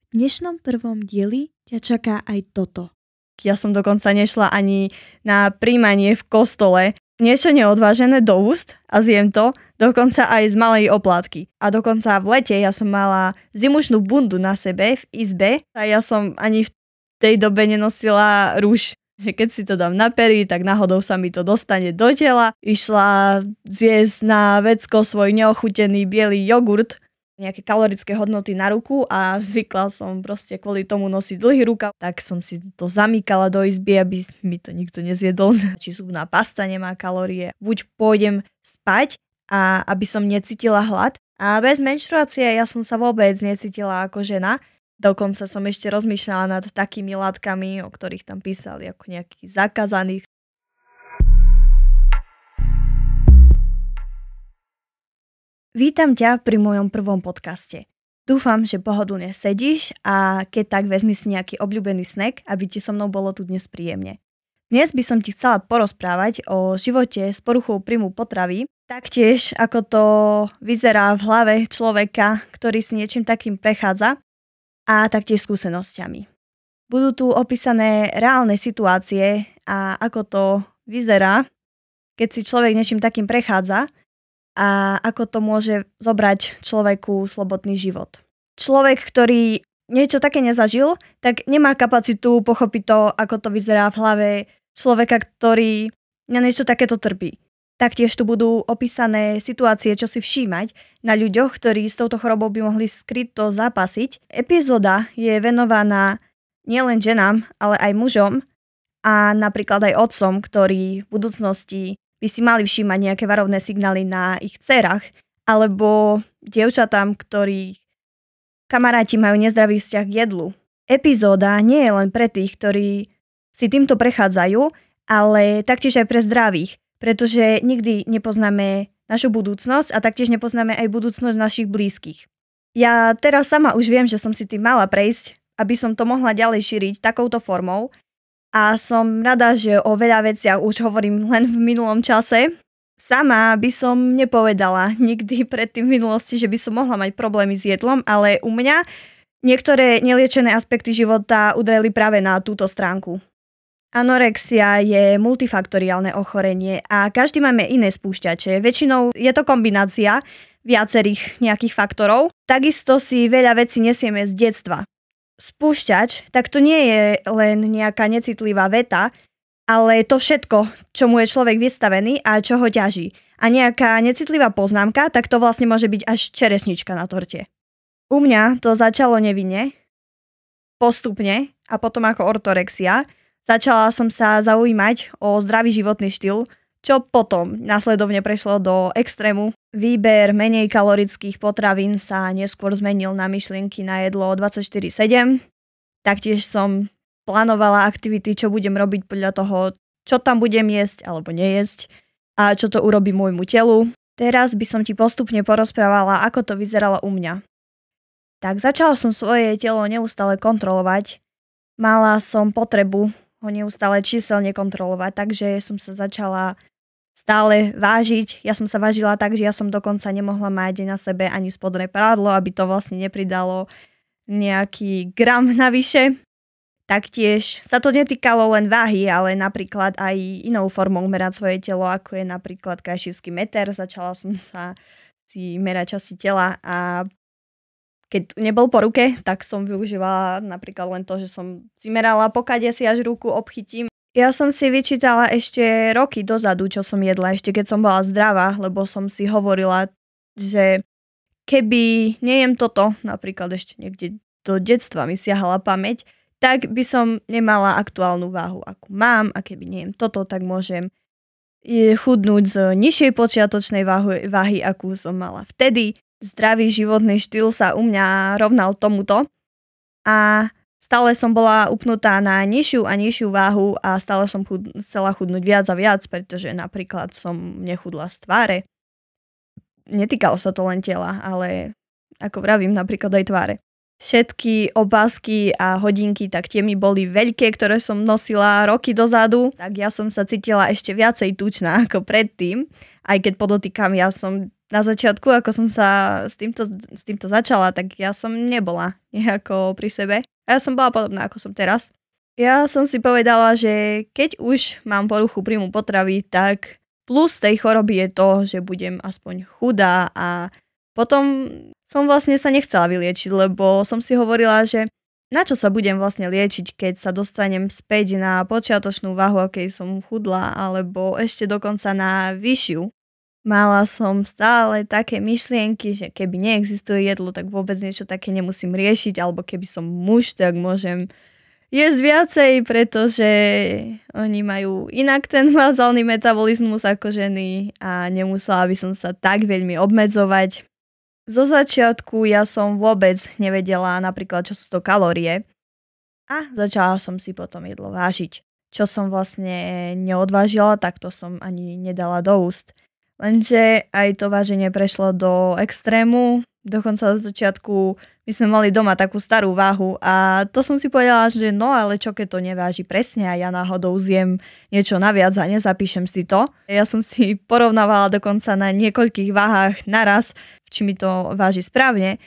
V dnešnom prvom dieli ťa čaká aj toto. Ja som dokonca nešla ani na príjmanie v kostole. Niečo neodvážené do úst a zjem to, dokonca aj z malej oplátky. A dokonca v lete ja som mala zimušnú bundu na sebe v izbe a ja som ani v tej dobe nenosila rúž. Že keď si to dám na pery, tak náhodou sa mi to dostane do tela. Išla zjesť na vecko svoj neochutený biely jogurt, nejaké kalorické hodnoty na ruku a zvykla som proste kvôli tomu nosiť dlhý rukav. Tak som si to zamykala do izby, aby mi to nikto nezjedol. Či zubná pasta nemá kalórie. Buď pôjdem spať a aby som necítila hlad. A bez menštruácie ja som sa vôbec necítila ako žena. Dokonca som ešte rozmýšľala nad takými látkami, o ktorých tam písali, ako nejakých zakázaných. Vítam ťa pri mojom prvom podcaste. Dúfam, že pohodlne sedíš a keď tak vezmi si nejaký obľúbený snack, aby ti so mnou bolo tu dnes príjemne. Dnes by som ti chcela porozprávať o živote s poruchou príjmu potravy, taktiež ako to vyzerá v hlave človeka, ktorý si niečím takým prechádza, a taktiež skúsenosťami. Budú tu opísané reálne situácie a ako to vyzerá, keď si človek niečím takým prechádza a ako to môže zobrať človeku slobodný život. Človek, ktorý niečo také nezažil, tak nemá kapacitu pochopiť to, ako to vyzerá v hlave človeka, ktorý na niečo takéto trpí. Taktiež tu budú opísané situácie, čo si všímať na ľuďoch, ktorí s touto chorobou by mohli skryto zápasiť. Epizóda je venovaná nielen ženám, ale aj mužom a napríklad aj otcom, ktorí v budúcnosti by si mali všímať nejaké varovné signály na ich dcerách, alebo dievčatám, ktorí kamaráti majú nezdravý vzťah k jedlu. Epizóda nie je len pre tých, ktorí si týmto prechádzajú, ale taktiež aj pre zdravých, pretože nikdy nepoznáme našu budúcnosť a taktiež nepoznáme aj budúcnosť našich blízkych. Ja teraz sama už viem, že som si tým mala prejsť, aby som to mohla ďalej šíriť takouto formou a som rada, že o veľa veciach už hovorím len v minulom čase. Sama by som nepovedala nikdy predtým v minulosti, že by som mohla mať problémy s jedlom, ale u mňa niektoré neliečené aspekty života udreli práve na túto stránku. Anorexia je multifaktoriálne ochorenie a každý máme iné spúšťače. Väčšinou je to kombinácia viacerých nejakých faktorov. Takisto si veľa vecí nesieme z detstva. Spúšťač, tak to nie je len nejaká necitlivá veta, ale to všetko, čomu je človek vystavený a čo ho ťaží. A nejaká necitlivá poznámka, tak to vlastne môže byť až čeresnička na torte. U mňa to začalo nevinne, postupne a potom ako ortorexia. Začala som sa zaujímať o zdravý životný štýl, čo potom následovne prešlo do extrému. Výber menej kalorických potravín sa neskôr zmenil na myšlienky na jedlo 24/7. Taktiež som plánovala aktivity, čo budem robiť podľa toho, čo tam budem jesť alebo nejesť a čo to urobí môjmu telu. Teraz by som ti postupne porozprávala, ako to vyzeralo u mňa. Tak začala som svoje telo neustále kontrolovať. Mala som potrebu ho neustále číselne kontrolovať, takže som sa začala stále vážiť. Ja som sa vážila tak, že ja som dokonca nemohla mať na sebe ani spodné prádlo, aby to vlastne nepridalo nejaký gram navyše. Taktiež sa to netýkalo len váhy, ale napríklad aj inou formou merať svoje telo, ako je napríklad krajšírsky meter. Začala som sa si merať časti tela a keď nebol po ruke, tak som využívala napríklad len to, že som si merala, pokade si až ruku obchytím. Ja som si vyčítala ešte roky dozadu, čo som jedla, ešte keď som bola zdravá, lebo som si hovorila, že keby nejem toto, napríklad ešte niekde do detstva mi siahala pamäť, tak by som nemala aktuálnu váhu, akú mám, a keby nejem toto, tak môžem chudnúť z nižšej počiatočnej váhy, akú som mala vtedy. Zdravý životný štýl sa u mňa rovnal tomuto a stále som bola upnutá na nižšiu a nižšiu váhu a stále som chcela chudnúť viac a viac, pretože napríklad som nechudla z tváre. Netýkalo sa to len tela, ale ako vravím, napríklad aj tváre. Všetky opasky a hodinky, tak tie mi boli veľké, ktoré som nosila roky dozadu, tak ja som sa cítila ešte viacej tučná ako predtým, aj keď podotýkam, ja som na začiatku, ako som sa s týmto začala, tak ja som nebola nejako pri sebe. A ja som bola podobná, ako som teraz. Ja som si povedala, že keď už mám poruchu príjmu potravy, tak plus tej choroby je to, že budem aspoň chudá a potom som vlastne sa nechcela vyliečiť, lebo som si hovorila, že na čo sa budem vlastne liečiť, keď sa dostanem späť na počiatočnú váhu, akej som chudla, alebo ešte dokonca na vyššiu. Mala som stále také myšlienky, že keby neexistuje jedlo, tak vôbec niečo také nemusím riešiť, alebo keby som muž, tak môžem jesť viacej, pretože oni majú inak ten bazálny metabolizmus ako ženy a nemusela by som sa tak veľmi obmedzovať. Zo začiatku ja som vôbec nevedela napríklad, čo sú to kalórie a začala som si potom jedlo vážiť. Čo som vlastne neodvážila, tak to som ani nedala do úst. Lenže aj to váženie prešlo do extrému. Dokonca od začiatku my sme mali doma takú starú váhu a to som si povedala, že no ale čo keď to neváži presne a ja náhodou zjem niečo naviac a nezapíšem si to. Ja som si porovnávala dokonca na niekoľkých váhách naraz, či mi to váži správne.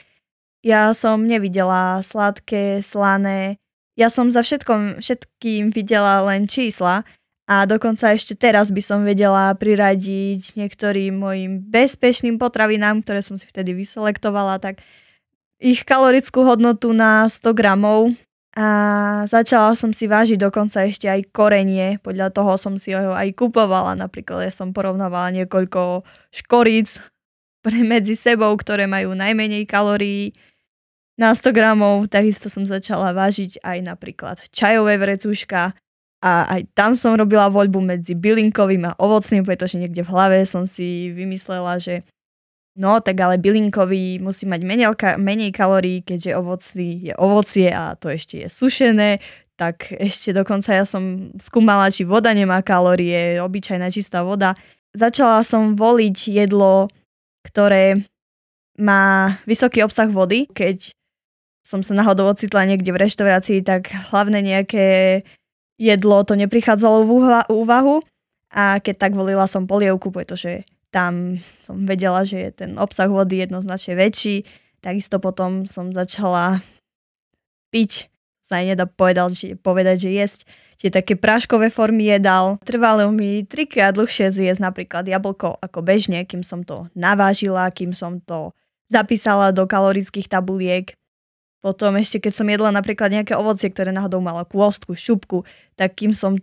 Ja som nevidela sladké, slané, ja som za všetkým videla len čísla. A dokonca ešte teraz by som vedela priradiť niektorým mojim bezpečným potravinám, ktoré som si vtedy vyselektovala, tak ich kalorickú hodnotu na 100 gramov. A začala som si vážiť dokonca ešte aj korenie. Podľa toho som si ho aj kupovala. Napríklad ja som porovnávala niekoľko škoríc medzi sebou, ktoré majú najmenej kalórií na 100 gramov. Takisto som začala vážiť aj napríklad čajové vrecúška. A aj tam som robila voľbu medzi bylinkovým a ovocným, pretože niekde v hlave som si vymyslela, že no tak ale bylinkový musí mať menej kalórií, keďže ovocný je ovocie a to ešte je sušené. Tak ešte dokonca ja som skúmala, či voda nemá kalórie, obyčajná čistá voda. Začala som voliť jedlo, ktoré má vysoký obsah vody. Keď som sa náhodou ocitla niekde v reštaurácii, tak hlavne nejaké jedlo to neprichádzalo v úvahu a keď tak volila som polievku, pretože tam som vedela, že je ten obsah vody jednoznačne väčší. Takisto potom som začala piť, sa aj nedá povedať, že jesť tie také práškové formy jedál. Trvalo mi 3-krát dlhšie zjesť napríklad jablko ako bežne, kým som to navážila, kým som to zapísala do kalorických tabuliek. Potom ešte keď som jedla napríklad nejaké ovocie, ktoré náhodou malo kôstku, šupku, tak kým som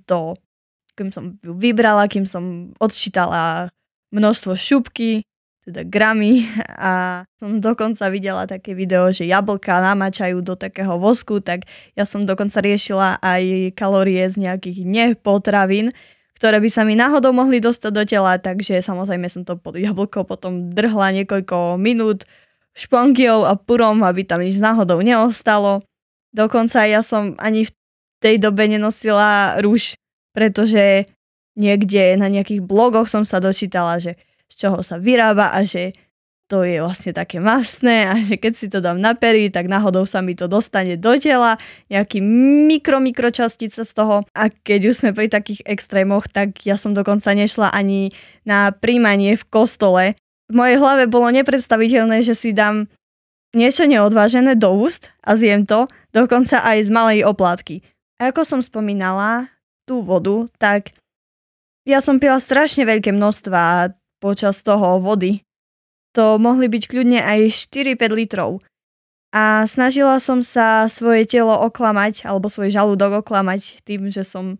ju vybrala, kým som odčítala množstvo šupky, teda gramy a som dokonca videla také video, že jablka namáčajú do takého vosku, tak ja som dokonca riešila aj kalórie z nejakých nepotravín, ktoré by sa mi náhodou mohli dostať do tela, takže samozrejme som to jablko potom drhla niekoľko minút špongiou a purom, aby tam nič náhodou neostalo. Dokonca ja som ani v tej dobe nenosila rúž, pretože niekde na nejakých blogoch som sa dočítala, že z čoho sa vyrába a že to je vlastne také mastné a že keď si to dám na pery, tak náhodou sa mi to dostane do tela, nejaký mikročastice z toho. A keď už sme pri takých extrémoch, tak ja som dokonca nešla ani na príjmanie v kostole. V mojej hlave bolo nepredstaviteľné, že si dám niečo neodvážené do úst a zjem to, dokonca aj z malej oplátky. A ako som spomínala, tú vodu, tak ja som pila strašne veľké množstva počas toho vody. To mohli byť kľudne aj 4-5 litrov. A snažila som sa svoje telo oklamať, alebo svoj žalúdok oklamať tým, že som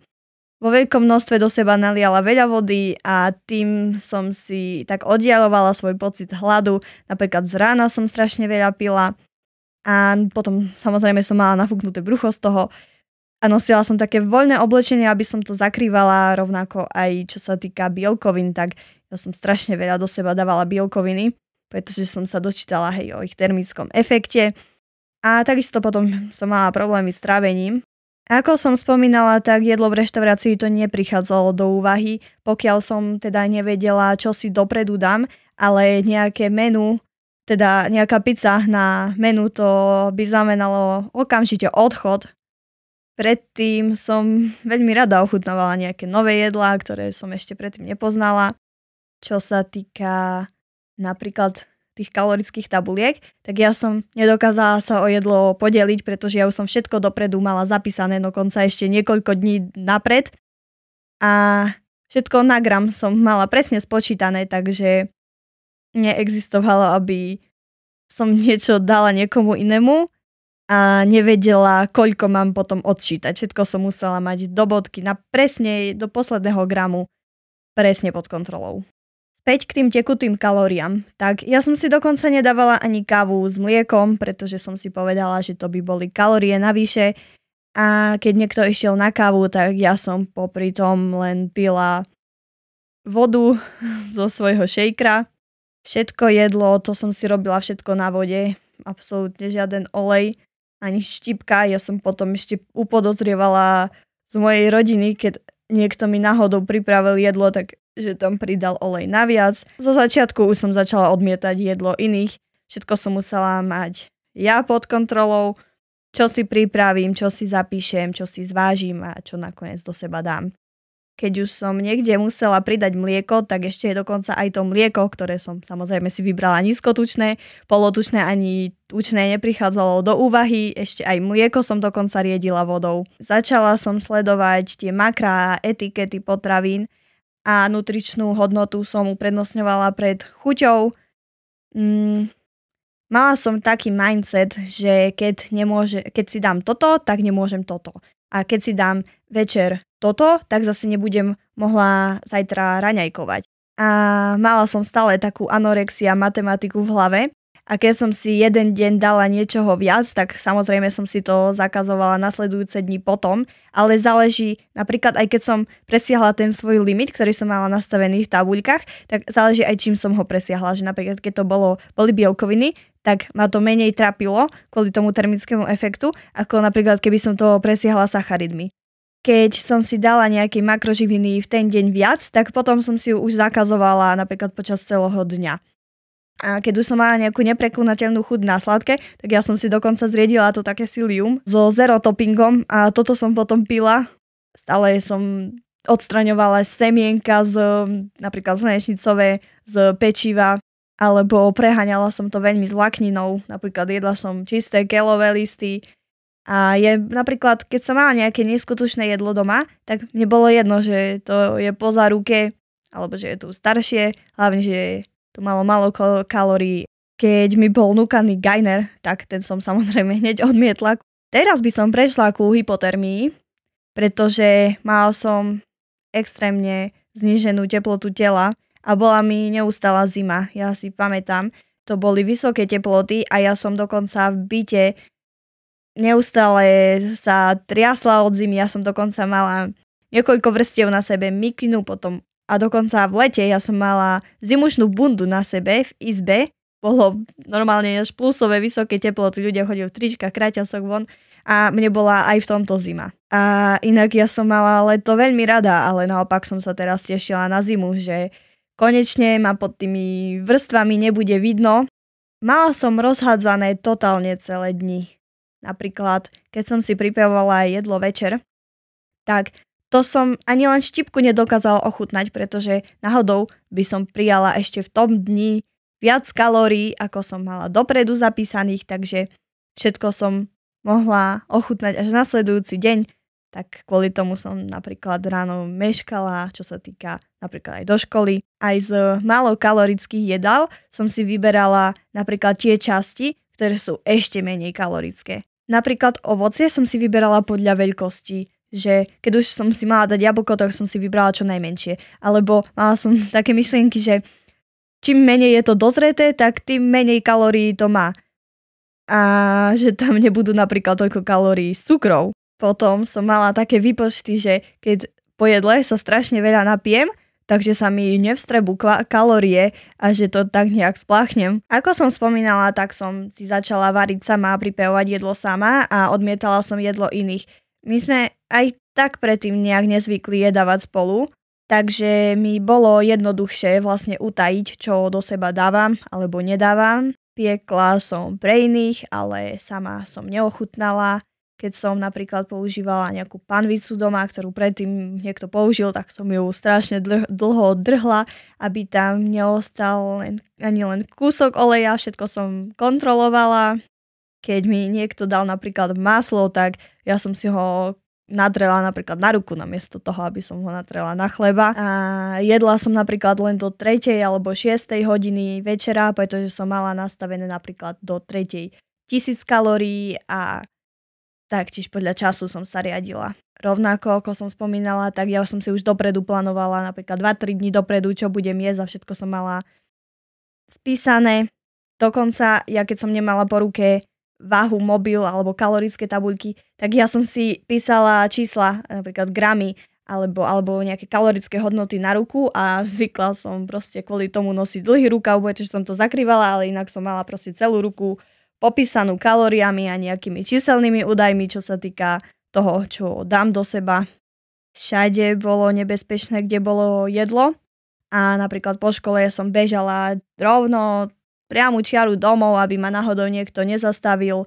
vo veľkom množstve do seba naliala veľa vody a tým som si tak oddialovala svoj pocit hladu. Napríklad z rána som strašne veľa pila a potom samozrejme som mala nafúknuté brucho z toho a nosila som také voľné oblečenie, aby som to zakrývala, rovnako aj čo sa týka bielkovín, tak ja som strašne veľa do seba dávala bielkoviny, pretože som sa dočítala o ich termickom efekte a takisto potom som mala problémy s trávením. Ako som spomínala, tak jedlo v reštaurácii to neprichádzalo do úvahy, pokiaľ som teda nevedela, čo si dopredu dám, ale nejaké menu, teda nejaká pizza na menu, to by znamenalo okamžite odchod. Predtým som veľmi rada ochutnávala nejaké nové jedlá, ktoré som ešte predtým nepoznala. Čo sa týka napríklad tých kalorických tabuliek, tak ja som nedokázala sa o jedlo podeliť, pretože ja už som všetko dopredu mala zapísané, dokonca ešte niekoľko dní napred. A všetko na gram som mala presne spočítané, takže neexistovalo, aby som niečo dala niekomu inému a nevedela, koľko mám potom odčítať. Všetko som musela mať do bodky, na presne do posledného gramu presne pod kontrolou. Späť k tým tekutým kalóriám. Tak ja som si dokonca nedávala ani kávu s mliekom, pretože som si povedala, že to by boli kalórie navyše. A keď niekto išiel na kávu, tak ja som popri tom len pila vodu zo svojho šejkra. Všetko jedlo, to som si robila všetko na vode. Absolútne žiaden olej, ani štipka. Ja som potom ešte upodozrievala z mojej rodiny, keď niekto mi náhodou pripravil jedlo, tak že tam pridal olej naviac. Zo začiatku už som začala odmietať jedlo iných. Všetko som musela mať ja pod kontrolou. Čo si pripravím, čo si zapíšem, čo si zvážim a čo nakoniec do seba dám. Keď už som niekde musela pridať mlieko, tak ešte dokonca aj to mlieko, ktoré som samozrejme si vybrala nízkotučné, polotučné ani tučné neprichádzalo do úvahy, ešte aj mlieko som dokonca riedila vodou. Začala som sledovať tie makrá a etikety potravín a nutričnú hodnotu som uprednostňovala pred chuťou. Mala som taký mindset, že keď si dám toto, tak nemôžem toto. A keď si dám večer toto, tak zase nebudem mohla zajtra raňajkovať. A mala som stále takú anorexia matematiku v hlave. A keď som si jeden deň dala niečoho viac, tak samozrejme som si to zakazovala nasledujúce dni potom. Ale záleží, napríklad aj keď som presiahla ten svoj limit, ktorý som mala nastavený v tabuľkách, tak záleží aj čím som ho presiahla. Že napríklad keď to boli bielkoviny, tak ma to menej trápilo kvôli tomu termickému efektu, ako napríklad keby som to presiahla sacharidmi. Keď som si dala nejaké makroživiny v ten deň viac, tak potom som si ju už zakazovala napríklad počas celého dňa. A keď už som mala nejakú neprekonateľnú chuť na sladké, tak ja som si dokonca zriedila to také silium so zero toppingom a toto som potom pila. Stále som odstraňovala semienka napríklad slnečnicové, z pečiva, alebo preháňala som to veľmi s vlákninou. Napríklad jedla som čisté keľové listy. A napríklad, keď som mala nejaké neskutočné jedlo doma, tak mne bolo jedno, že to je po záruke, alebo že je tu staršie, hlavne, že to malo málo kalórií. Keď mi bol núkaný gajner, tak ten som samozrejme hneď odmietla. Teraz by som prešla ku hypotermii, pretože mala som extrémne zníženú teplotu tela a bola mi neustála zima. Ja si pamätám, to boli vysoké teploty a ja som dokonca v byte neustále sa triasla od zimy. Ja som dokonca mala niekoľko vrstiev na sebe, mikinu potom a dokonca v lete ja som mala zimušnú bundu na sebe v izbe. Bolo normálne až plusové vysoké teploty, ľudia chodili v tričkách, kráťasok von a mne bola aj v tomto zima. A inak ja som mala leto veľmi rada, ale naopak som sa teraz tešila na zimu, že konečne ma pod tými vrstvami nebude vidno. Mala som rozhádzané totálne celé dni. Napríklad, keď som si pripravovala jedlo večer, tak to som ani len štipku nedokázala ochutnať, pretože náhodou by som prijala ešte v tom dni viac kalórií, ako som mala dopredu zapísaných, takže všetko som mohla ochutnať až nasledujúci deň. Tak kvôli tomu som napríklad ráno meškala, čo sa týka napríklad aj do školy. Aj z málo kalorických jedál som si vyberala napríklad tie časti, ktoré sú ešte menej kalorické. Napríklad ovocie som si vyberala podľa veľkosti, že keď už som si mala dať jablko, tak som si vybrala čo najmenšie. Alebo mala som také myšlienky, že čím menej je to dozreté, tak tým menej kalórií to má. A že tam nebudú napríklad toľko kalórií s cukrou. Potom som mala také výpočty, že keď po jedle sa strašne veľa napijem, takže sa mi nevstrebú kalórie a že to tak nejak spláchnem. Ako som spomínala, tak som si začala variť sama a pripravovať jedlo sama a odmietala som jedlo iných. My sme aj tak predtým nejak nezvykli jedávať spolu, takže mi bolo jednoduchšie vlastne utajiť, čo do seba dávam alebo nedávam. Piekla som pre iných, ale sama som neochutnala. Keď som napríklad používala nejakú panvicu doma, ktorú predtým niekto použil, tak som ju strašne dlho drhla, aby tam neostal ani len kúsok oleja, všetko som kontrolovala. Keď mi niekto dal napríklad maslo, tak ja som si ho nadrela napríklad na ruku namiesto toho, aby som ho nadrela na chleba. A jedla som napríklad len do 3. alebo 6. hodiny večera, pretože som mala nastavené napríklad do 3. 1000 kalórií a taktiež podľa času som sa riadila. Rovnako, ako som spomínala, tak ja som si už dopredu plánovala napríklad 2-3 dní dopredu, čo budem jesť a všetko som mala spísané. Dokonca, ja keď som nemala po ruke váhu, mobil alebo kalorické tabuľky, tak ja som si písala čísla, napríklad gramy alebo nejaké kalorické hodnoty na ruku a zvykla som proste kvôli tomu nosiť dlhý rukav, pretože som to zakrývala, ale inak som mala proste celú ruku popísanú kalóriami a nejakými číselnými údajmi, čo sa týka toho, čo dám do seba. Všade bolo nebezpečné, kde bolo jedlo a napríklad po škole som bežala rovno priamu čiaru domov, aby ma náhodou niekto nezastavil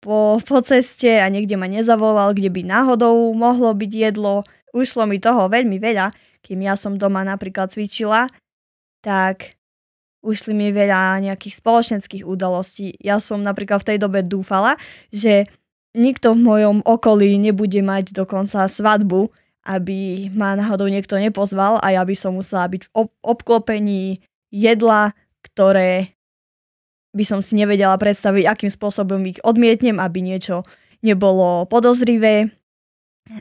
po ceste a niekde ma nezavolal, kde by náhodou mohlo byť jedlo. Ušlo mi toho veľmi veľa, kým ja som doma napríklad cvičila, tak ušli mi veľa nejakých spoločenských udalostí. Ja som napríklad v tej dobe dúfala, že nikto v mojom okolí nebude mať dokonca svadbu, aby ma náhodou niekto nepozval a ja by som musela byť v obklopení jedla, ktoré by som si nevedela predstaviť, akým spôsobom ich odmietnem, aby niečo nebolo podozrivé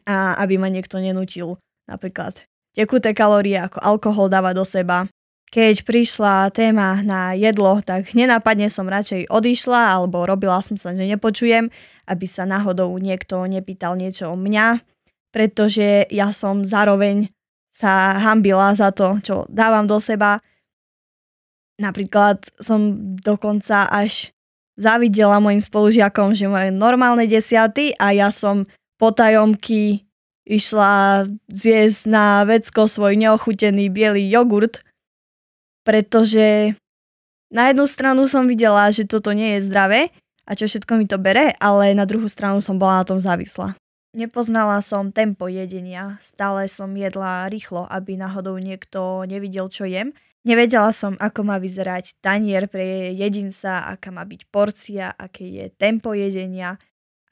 a aby ma niekto nenútil napríklad tekuté kalórie ako alkohol dávať do seba. Keď prišla téma na jedlo, tak nenápadne som radšej odišla alebo robila som sa, že nepočujem, aby sa náhodou niekto nepýtal niečo o mňa, pretože ja som zároveň sa hanbila za to, čo dávam do seba. Napríklad som dokonca až závidela mojim spolužiakom, že majú normálne desiaty a ja som potajomky išla zjesť na vecko svoj neochutený biely jogurt, pretože na jednu stranu som videla, že toto nie je zdravé a čo všetko mi to bere, ale na druhú stranu som bola na tom závislá. Nepoznala som tempo jedenia, stále som jedla rýchlo, aby náhodou niekto nevidel, čo jem. Nevedela som, ako má vyzerať tanier pre jedinca, aká má byť porcia, aké je tempo jedenia.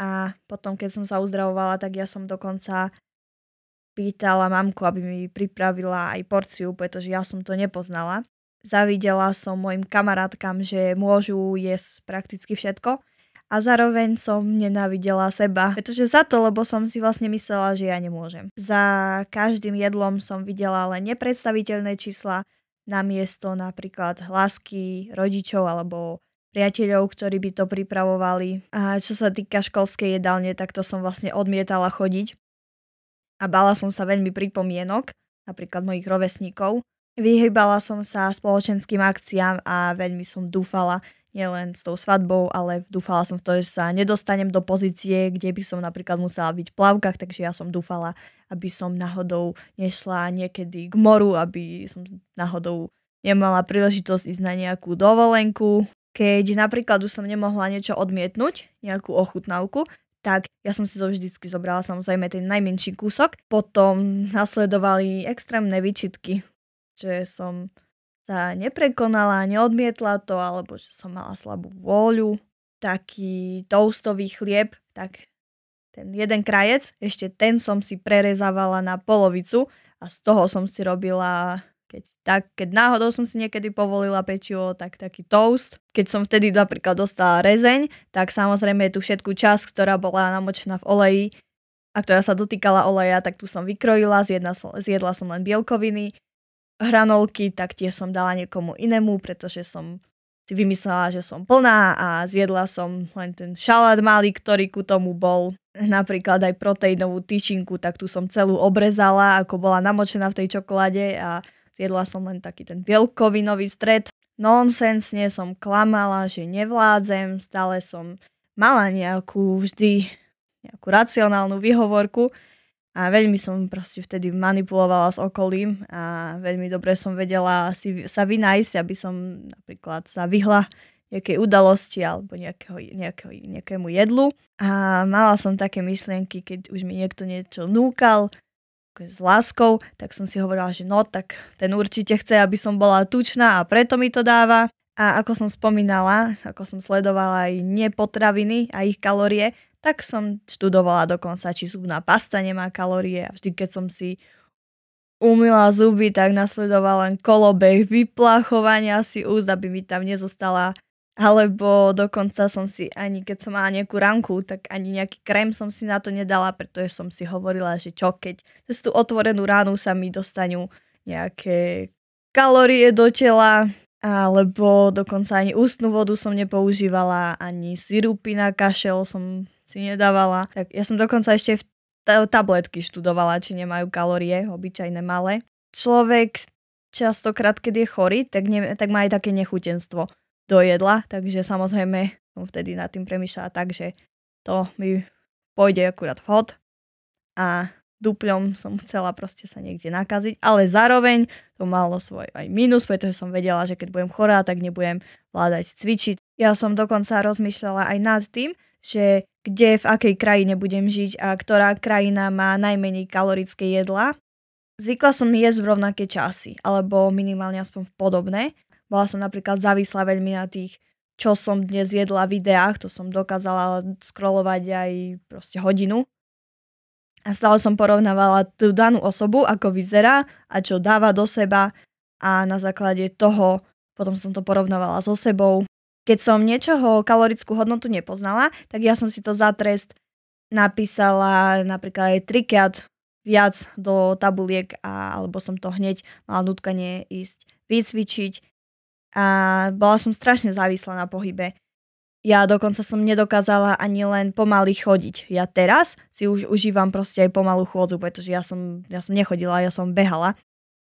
A potom, keď som sa uzdravovala, tak ja som dokonca pýtala mamku, aby mi pripravila aj porciu, pretože ja som to nepoznala. Zavidela som mojim kamarátkam, že môžu jesť prakticky všetko a zároveň som nenávidela seba, pretože za to, lebo som si vlastne myslela, že ja nemôžem. Za každým jedlom som videla len nepredstaviteľné čísla namiesto napríklad lásky rodičov alebo priateľov, ktorí by to pripravovali. A čo sa týka školskej jedálne, tak to som vlastne odmietala chodiť a bála som sa veľmi pripomienok, napríklad mojich rovesníkov. Vyhýbala som sa spoločenským akciám a veľmi som dúfala, nielen s tou svadbou, ale dúfala som v to, že sa nedostanem do pozície, kde by som napríklad musela byť v plavkách, takže ja som dúfala, aby som náhodou nešla niekedy k moru, aby som náhodou nemala príležitosť ísť na nejakú dovolenku. Keď napríklad už som nemohla niečo odmietnúť, nejakú ochutnávku, tak ja som si to vždycky zobrala samozrejme ten najmenší kúsok. Potom nasledovali extrémne výčitky, že som sa neprekonala, neodmietla to, alebo že som mala slabú vôľu. Taký toastový chlieb, tak ten jeden krajec, ešte ten som si prerezávala na polovicu a z toho som si robila, keď náhodou som si niekedy povolila pečivo, tak taký toast. Keď som vtedy napríklad dostala rezeň, tak samozrejme tú všetku časť, ktorá bola namočená v oleji a ktorá sa dotýkala oleja, tak tu som vykrojila, zjedla som len bielkoviny. Hranolky, tak tie som dala niekomu inému, pretože som si vymyslela, že som plná a zjedla som len ten šalát malý, ktorý ku tomu bol. Napríklad aj proteínovú tyčinku, tak tu som celú obrezala, ako bola namočená v tej čokoláde a zjedla som len taký ten bielkovinový stred. Nonsensne som klamala, že nevládzem, stále som mala nejakú racionálnu výhovorku. A veľmi som proste vtedy manipulovala s okolím a veľmi dobre som vedela sa vynájsť, aby som napríklad sa vyhla nejakej udalosti alebo nejakému jedlu. A mala som také myšlienky, keď už mi niekto niečo núkal s láskou, tak som si hovorila, že no, tak ten určite chce, aby som bola tučná a preto mi to dáva. A ako som spomínala, ako som sledovala aj nepotraviny a ich kalórie, tak som študovala dokonca, či zubná pasta nemá kalórie. A vždy, keď som si umyla zuby, tak nasledovala len kolobeh vypláchovania si úst, aby mi tam nezostala. Alebo dokonca som si, ani keď som mala nejakú ranku, tak ani nejaký krém som si na to nedala, pretože som si hovorila, že čo keď cez tú otvorenú ránu sa mi dostanú nejaké kalórie do tela, alebo dokonca ani ústnu vodu som nepoužívala, ani sirupy na kašel som si nedávala. Tak ja som dokonca ešte tabletky študovala, či nemajú kalórie, obyčajné malé. Človek častokrát, keď je chorý, tak má aj také nechutenstvo do jedla, takže samozrejme som vtedy nad tým premýšľala tak, že to mi pôjde akurát vhod a dupľom som chcela proste sa niekde nakaziť, ale zároveň to malo svoj aj mínus, pretože som vedela, že keď budem chorá, tak nebudem vládať cvičiť. Ja som dokonca rozmýšľala aj nad tým, že kde v akej krajine budem žiť a ktorá krajina má najmenej kalorické jedlá. Zvykla som jesť v rovnaké časy, alebo minimálne aspoň v podobné. Bola som napríklad závislá veľmi na tých, čo som dnes jedla v videách, to som dokázala scrollovať aj proste hodinu. A stále som porovnávala tú danú osobu, ako vyzerá a čo dáva do seba a na základe toho potom som to porovnávala so sebou. Keď som niečoho kalorickú hodnotu nepoznala, tak ja som si to za trest napísala napríklad aj 3-krát viac do tabuliek alebo som to hneď mala nutkanie ísť vycvičiť. A bola som strašne závislá na pohybe. Ja dokonca som nedokázala ani len pomaly chodiť. Ja teraz si už užívam proste aj pomalú chôdzu, pretože ja som nechodila, ja som behala.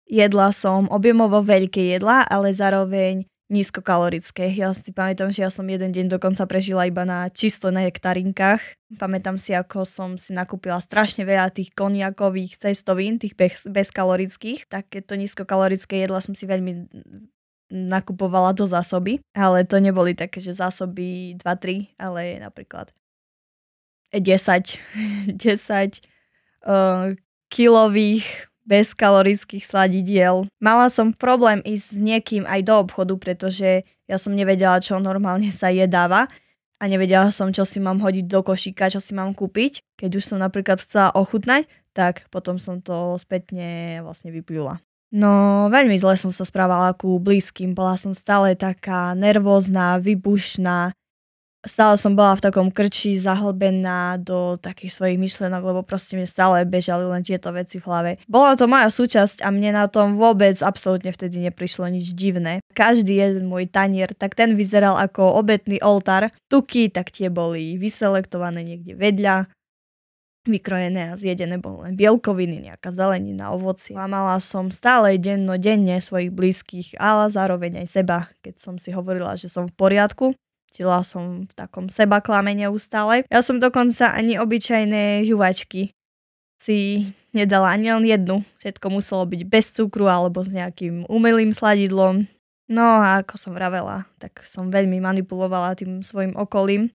Jedla som objemovo veľké jedlá, ale zároveň nízkokalorické. Ja si pamätám, že ja som jeden deň dokonca prežila iba na čisto nektarinkách. Pamätám si, ako som si nakúpila strašne veľa tých koniakových cestovín, tých bezkalorických. Takéto nízkokalorické jedlá som si veľmi nakupovala do zásoby, ale to neboli také, že zásoby 2-3, ale napríklad 10 kilových bezkalorických sladidiel. Mala som problém ísť s niekým aj do obchodu, pretože ja som nevedela, čo normálne sa jedáva a nevedela som, čo si mám hodiť do košíka, čo si mám kúpiť. Keď už som napríklad chcela ochutnať, tak potom som to spätne vlastne vypľula. No, veľmi zle som sa správala ku blízkym. Bola som stále taká nervózna, vybušná. Stále som bola v takom krči zahlbená do takých svojich myšlienok, lebo proste mi stále bežali len tieto veci v hlave. Bola to moja súčasť a mne na tom vôbec absolútne vtedy neprišlo nič divné. Každý jeden môj tanier, tak ten vyzeral ako obetný oltár. Tuky, tak tie boli vyselektované niekde vedľa. Vykrojené a zjedené boli len bielkoviny, nejaká zelenina, ovocie. Klamala som stále denne svojich blízkych, ale zároveň aj seba, keď som si hovorila, že som v poriadku. Žila som v takom sebaklame neustále. Ja som dokonca ani obyčajné žuvačky si nedala ani len jednu. Všetko muselo byť bez cukru alebo s nejakým umelým sladidlom. No a ako som vravela, tak som veľmi manipulovala tým svojim okolím,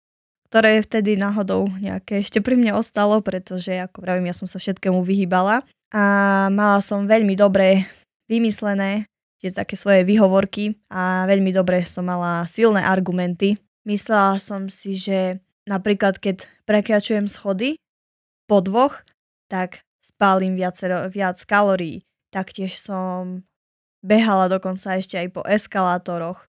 ktoré vtedy náhodou nejaké ešte pri mne ostalo, pretože, ako vravím, ja som sa všetkému vyhýbala. A mala som veľmi dobre vymyslené tie také svoje výhovorky a veľmi dobre som mala silné argumenty. Myslela som si, že napríklad keď prekračujem schody po 2, tak spálim viac kalórií. Taktiež som behala dokonca ešte aj po eskalátoroch.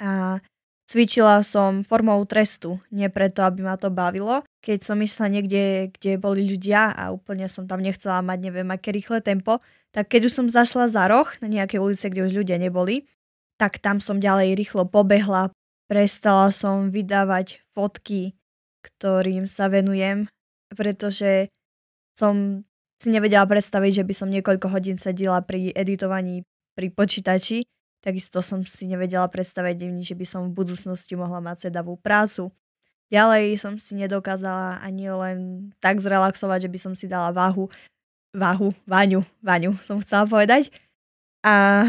A cvičila som formou trestu, nie preto, aby ma to bavilo. Keď som išla niekde, kde boli ľudia a úplne som tam nechcela mať neviem aké rýchle tempo, tak keď už som zašla za roh na nejaké ulice, kde už ľudia neboli, tak tam som ďalej rýchlo pobehla. Prestala som vydávať fotky, ktorým sa venujem, pretože som si nevedela predstaviť, že by som niekoľko hodín sedela pri editovaní pri počítači. Takisto som si nevedela predstaviť, že by som v budúcnosti mohla mať sedavú prácu. Ďalej som si nedokázala ani len tak zrelaxovať, že by som si dala váňu som chcela povedať. A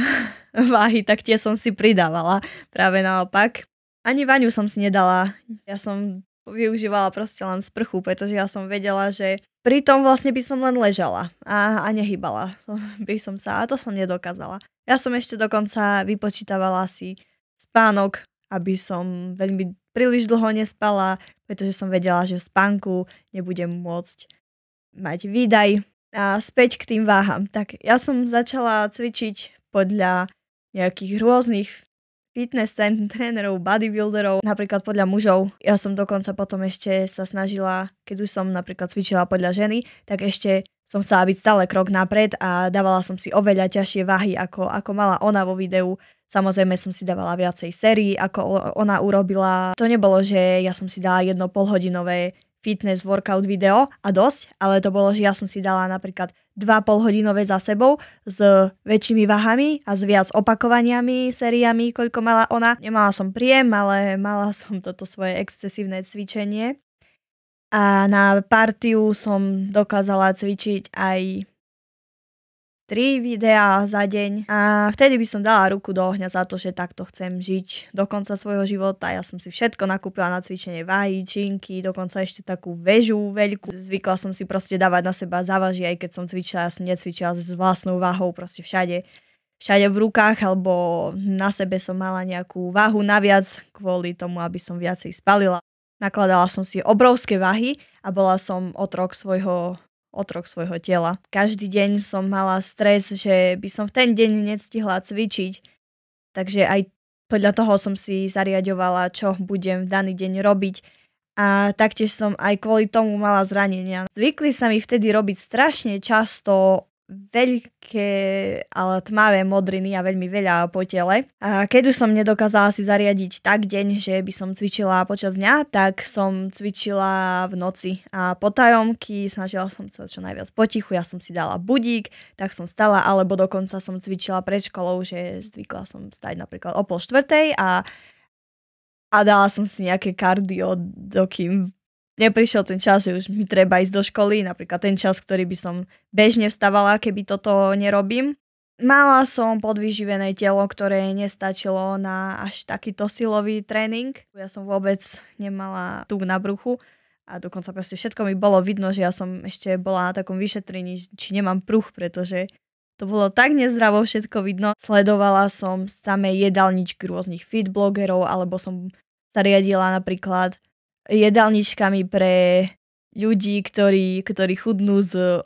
váhy tak tie som si pridávala. Práve naopak. Ani vaňu som si nedala. Ja som využívala proste len sprchu, pretože ja som vedela, že pritom vlastne by som len ležala a nehýbala by som sa a to som nedokázala. Ja som ešte dokonca vypočítavala si spánok, aby som veľmi príliš dlho nespala, pretože som vedela, že v spánku nebudem môcť mať výdaj. A späť k tým váham. Tak ja som začala cvičiť podľa nejakých rôznych fitness trénerov, bodybuilderov, napríklad podľa mužov. Ja som dokonca potom ešte sa snažila, keď už som napríklad cvičila podľa ženy, tak ešte som chcela byť stále krok napred a dávala som si oveľa ťažšie váhy, ako mala ona vo videu. Samozrejme som si dávala viacej sérií, ako ona urobila. To nebolo, že ja som si dala 1 polhodinové fitness workout video a dosť, ale to bolo, že ja som si dala napríklad 2 polhodinové za sebou s väčšími váhami a s viac opakovaniami, sériami, koľko mala ona. Nemala som príjem, ale mala som toto svoje excesívne cvičenie. A na partiu som dokázala cvičiť aj 3 videá za deň a vtedy by som dala ruku do ohňa za to, že takto chcem žiť do konca svojho života. Ja som si všetko nakúpila na cvičenie, váhy, činky, dokonca ešte takú väžu veľkú. Zvykla som si proste dávať na seba závažie, aj keď som cvičila, ja som necvičila s vlastnou váhou, proste všade v rukách, alebo na sebe som mala nejakú váhu naviac kvôli tomu, aby som viacej spalila. Nakladala som si obrovské váhy a bola som otrok svojho tela. Každý deň som mala stres, že by som v ten deň nestihla cvičiť. Takže aj podľa toho som si zariaďovala, čo budem v daný deň robiť. A taktiež som aj kvôli tomu mala zranenia. Zvykli sa mi vtedy robiť strašne často veľké, ale tmavé modriny a veľmi veľa po tele. A keď už som nedokázala si zariadiť tak deň, že by som cvičila počas dňa, tak som cvičila v noci. A potajomky snažila som sa čo najviac potichu, ja som si dala budík, tak som stala, alebo dokonca som cvičila pred školou, že zvykla som stať napríklad o 3:30 a dala som si nejaké kardio, dokým neprišiel ten čas, že už mi treba ísť do školy, napríklad ten čas, ktorý by som bežne vstávala, keby toto nerobím. Mala som podvyživené telo, ktoré nestačilo na až takýto silový tréning. Ja som vôbec nemala tuk na bruchu a dokonca proste všetko mi bolo vidno, že ja som ešte bola na takom vyšetrení, či nemám pruch, pretože to bolo tak nezdravo všetko vidno. Sledovala som samé jedálničky rôznych fit blogerov, alebo som sa riadila napríklad jedálničkami pre ľudí, ktorí chudnú z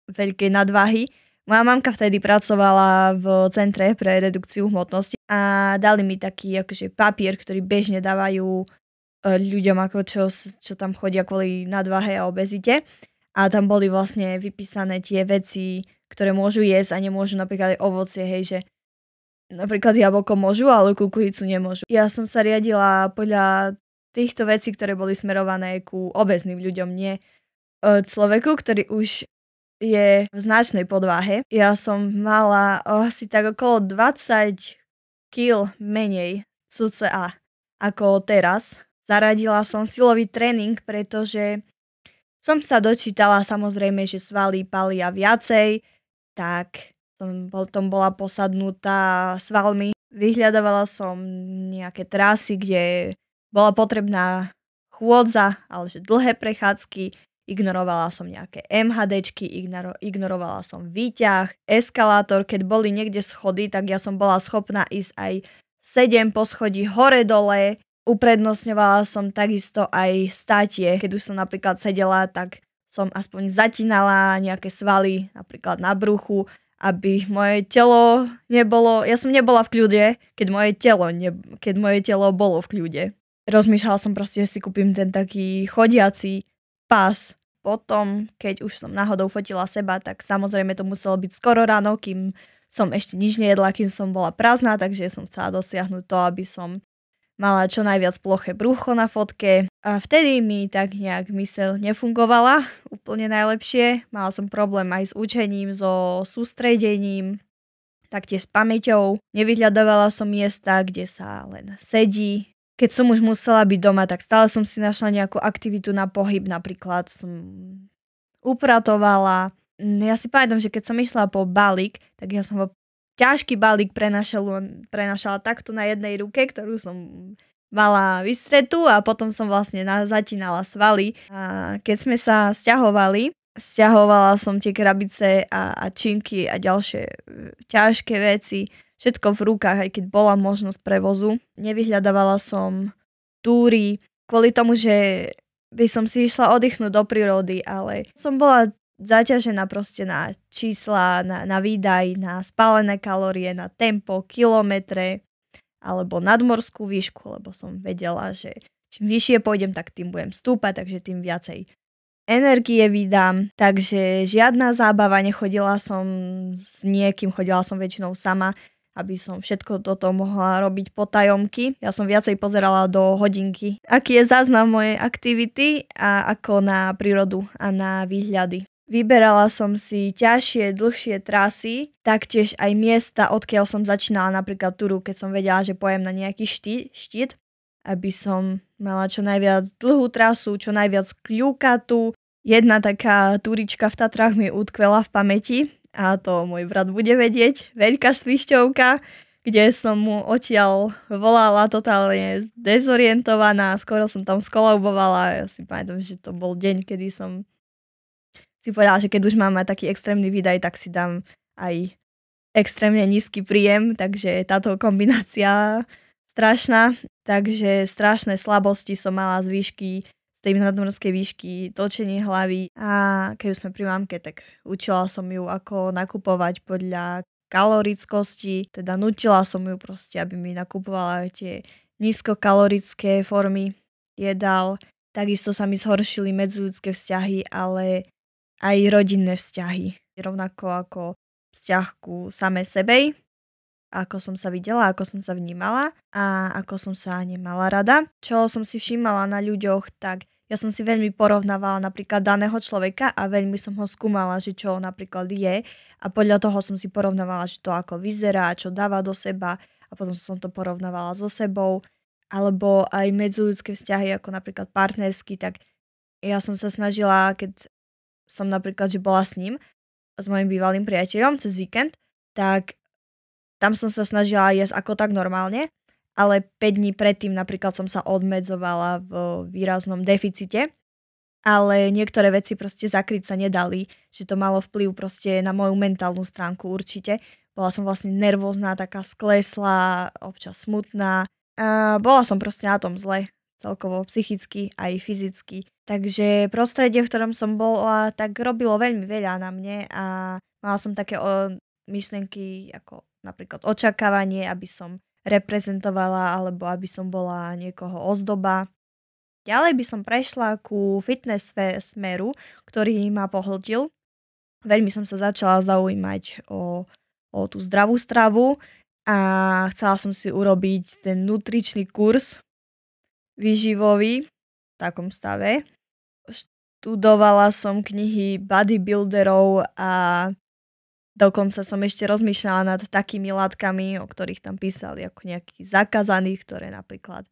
veľkej nadváhy. Moja mamka vtedy pracovala v centre pre redukciu hmotnosti a dali mi taký akože papier, ktorý bežne dávajú ľuďom, ako čo tam chodia kvôli nadváhe a obezite. A tam boli vlastne vypísané tie veci, ktoré môžu jesť a nemôžu, napríklad aj ovocie, hej, že napríklad jablko môžu, ale kukuricu nemôžu. Ja som sa riadila podľa týchto vecí, ktoré boli smerované ku obezným ľuďom, nie človeku, ktorý už je v značnej podváhe. Ja som mala asi tak okolo 20 kg menej cca ako teraz. Zaradila som silový tréning, pretože som sa dočítala samozrejme, že svaly palia viacej, tak som potom bola posadnutá svalmi. Vyhľadávala som nejaké trasy, kde bola potrebná chôdza, ale že dlhé prechádzky, ignorovala som nejaké MHDčky, ignorovala som výťah, eskalátor, keď boli niekde schody, tak ja som bola schopná ísť aj 7 poschodí hore-dole, uprednostňovala som takisto aj státie, keď už som napríklad sedela, tak som aspoň zatínala nejaké svaly, napríklad na bruchu, aby moje telo nebolo, ja som nebola v kľude, keď moje telo bolo v kľude. Rozmýšľala som proste, že si kúpim ten taký chodiaci pás. Potom, keď už som náhodou fotila seba, tak samozrejme to muselo byť skoro ráno, kým som ešte nič nejedla, kým som bola prázdna, takže som chcela dosiahnuť to, aby som mala čo najviac ploché brucho na fotke. A vtedy mi tak nejak myseľ nefungovala úplne najlepšie. Mala som problém aj s učením, so sústredením, taktiež s pamäťou. Nevyhľadávala som miesta, kde sa len sedí. Keď som už musela byť doma, tak stále som si našla nejakú aktivitu na pohyb. Napríklad som upratovala. Ja si pamätám, že keď som išla po balík, tak ja som ťažký balík prenašala takto na jednej ruke, ktorú som mala vystretú a potom som vlastne zatínala svaly. A keď sme sa sťahovala som tie krabice a činky a ďalšie ťažké veci, všetko v rukách, aj keď bola možnosť prevozu. Nevyhľadávala som túry kvôli tomu, že by som si išla oddychnúť do prírody, ale som bola zaťažená proste na čísla, na výdaj, na spálené kalórie, na tempo, kilometre alebo nadmorskú výšku, lebo som vedela, že čím vyššie pôjdem, tak tým budem stúpať, takže tým viacej energie vydám. Takže žiadna zábava, nechodila som s niekým, chodila som väčšinou sama, aby som všetko toto mohla robiť potajomky. Ja som viacej pozerala do hodinky, aký je záznam mojej aktivity a ako na prírodu a na výhľady. Vyberala som si ťažšie, dlhšie trasy, taktiež aj miesta, odkiaľ som začínala napríklad túru, keď som vedela, že pojem na nejaký štít, aby som mala čo najviac dlhú trasu, čo najviac kľúkatú. Jedna taká túrička v Tatrách mi utkvela v pamäti a to môj brat bude vedieť. Veľká svišťovka, kde som mu odtiaľ volala totálne dezorientovaná, skoro som tam skolabovala. Ja si pamätám, že to bol deň, kedy som si povedala, že keď už mám mať taký extrémny výdaj, tak si dám aj extrémne nízky príjem, takže táto kombinácia strašná. Takže strašné slabosti som mala z výšky, z tej nadmorskej výšky, točenie hlavy a keď už sme pri mamke, tak učila som ju, ako nakupovať podľa kalorickosti, teda nutila som ju proste, aby mi nakupovala tie nízkokalorické formy jedál. Takisto sa mi zhoršili medziľudské vzťahy, ale aj rodinné vzťahy. Rovnako ako vzťah ku samej sebej, ako som sa videla, ako som sa vnímala a ako som sa nemala rada. Čo som si všímala na ľuďoch, tak ja som si veľmi porovnávala napríklad daného človeka a veľmi som ho skúmala, že čo napríklad je a podľa toho som si porovnávala, že to ako vyzerá, čo dáva do seba a potom som to porovnávala so sebou alebo aj medziľudské vzťahy ako napríklad partnersky, tak ja som sa snažila, keď som napríklad, že bola s ním, s mojim bývalým priateľom cez víkend, tak tam som sa snažila jesť ako tak normálne, ale 5 dní predtým napríklad som sa odmedzovala v výraznom deficite, ale niektoré veci proste zakryť sa nedali, že to malo vplyv proste na moju mentálnu stránku určite. Bola som vlastne nervózna, taká skleslá, občas smutná a bola som proste na tom zle, celkovo psychicky aj fyzicky. Takže prostredie, v ktorom som bola, tak robilo veľmi veľa na mne a mala som také myšlienky ako napríklad očakávanie, aby som reprezentovala alebo aby som bola niekoho ozdoba. Ďalej by som prešla ku fitness smeru, ktorý ma pohltil. Veľmi som sa začala zaujímať o tú zdravú stravu a chcela som si urobiť ten nutričný kurz výživový v takom stave. Študovala som knihy bodybuilderov a dokonca som ešte rozmýšľala nad takými látkami, o ktorých tam písali ako nejakých zakázaných, ktoré napríklad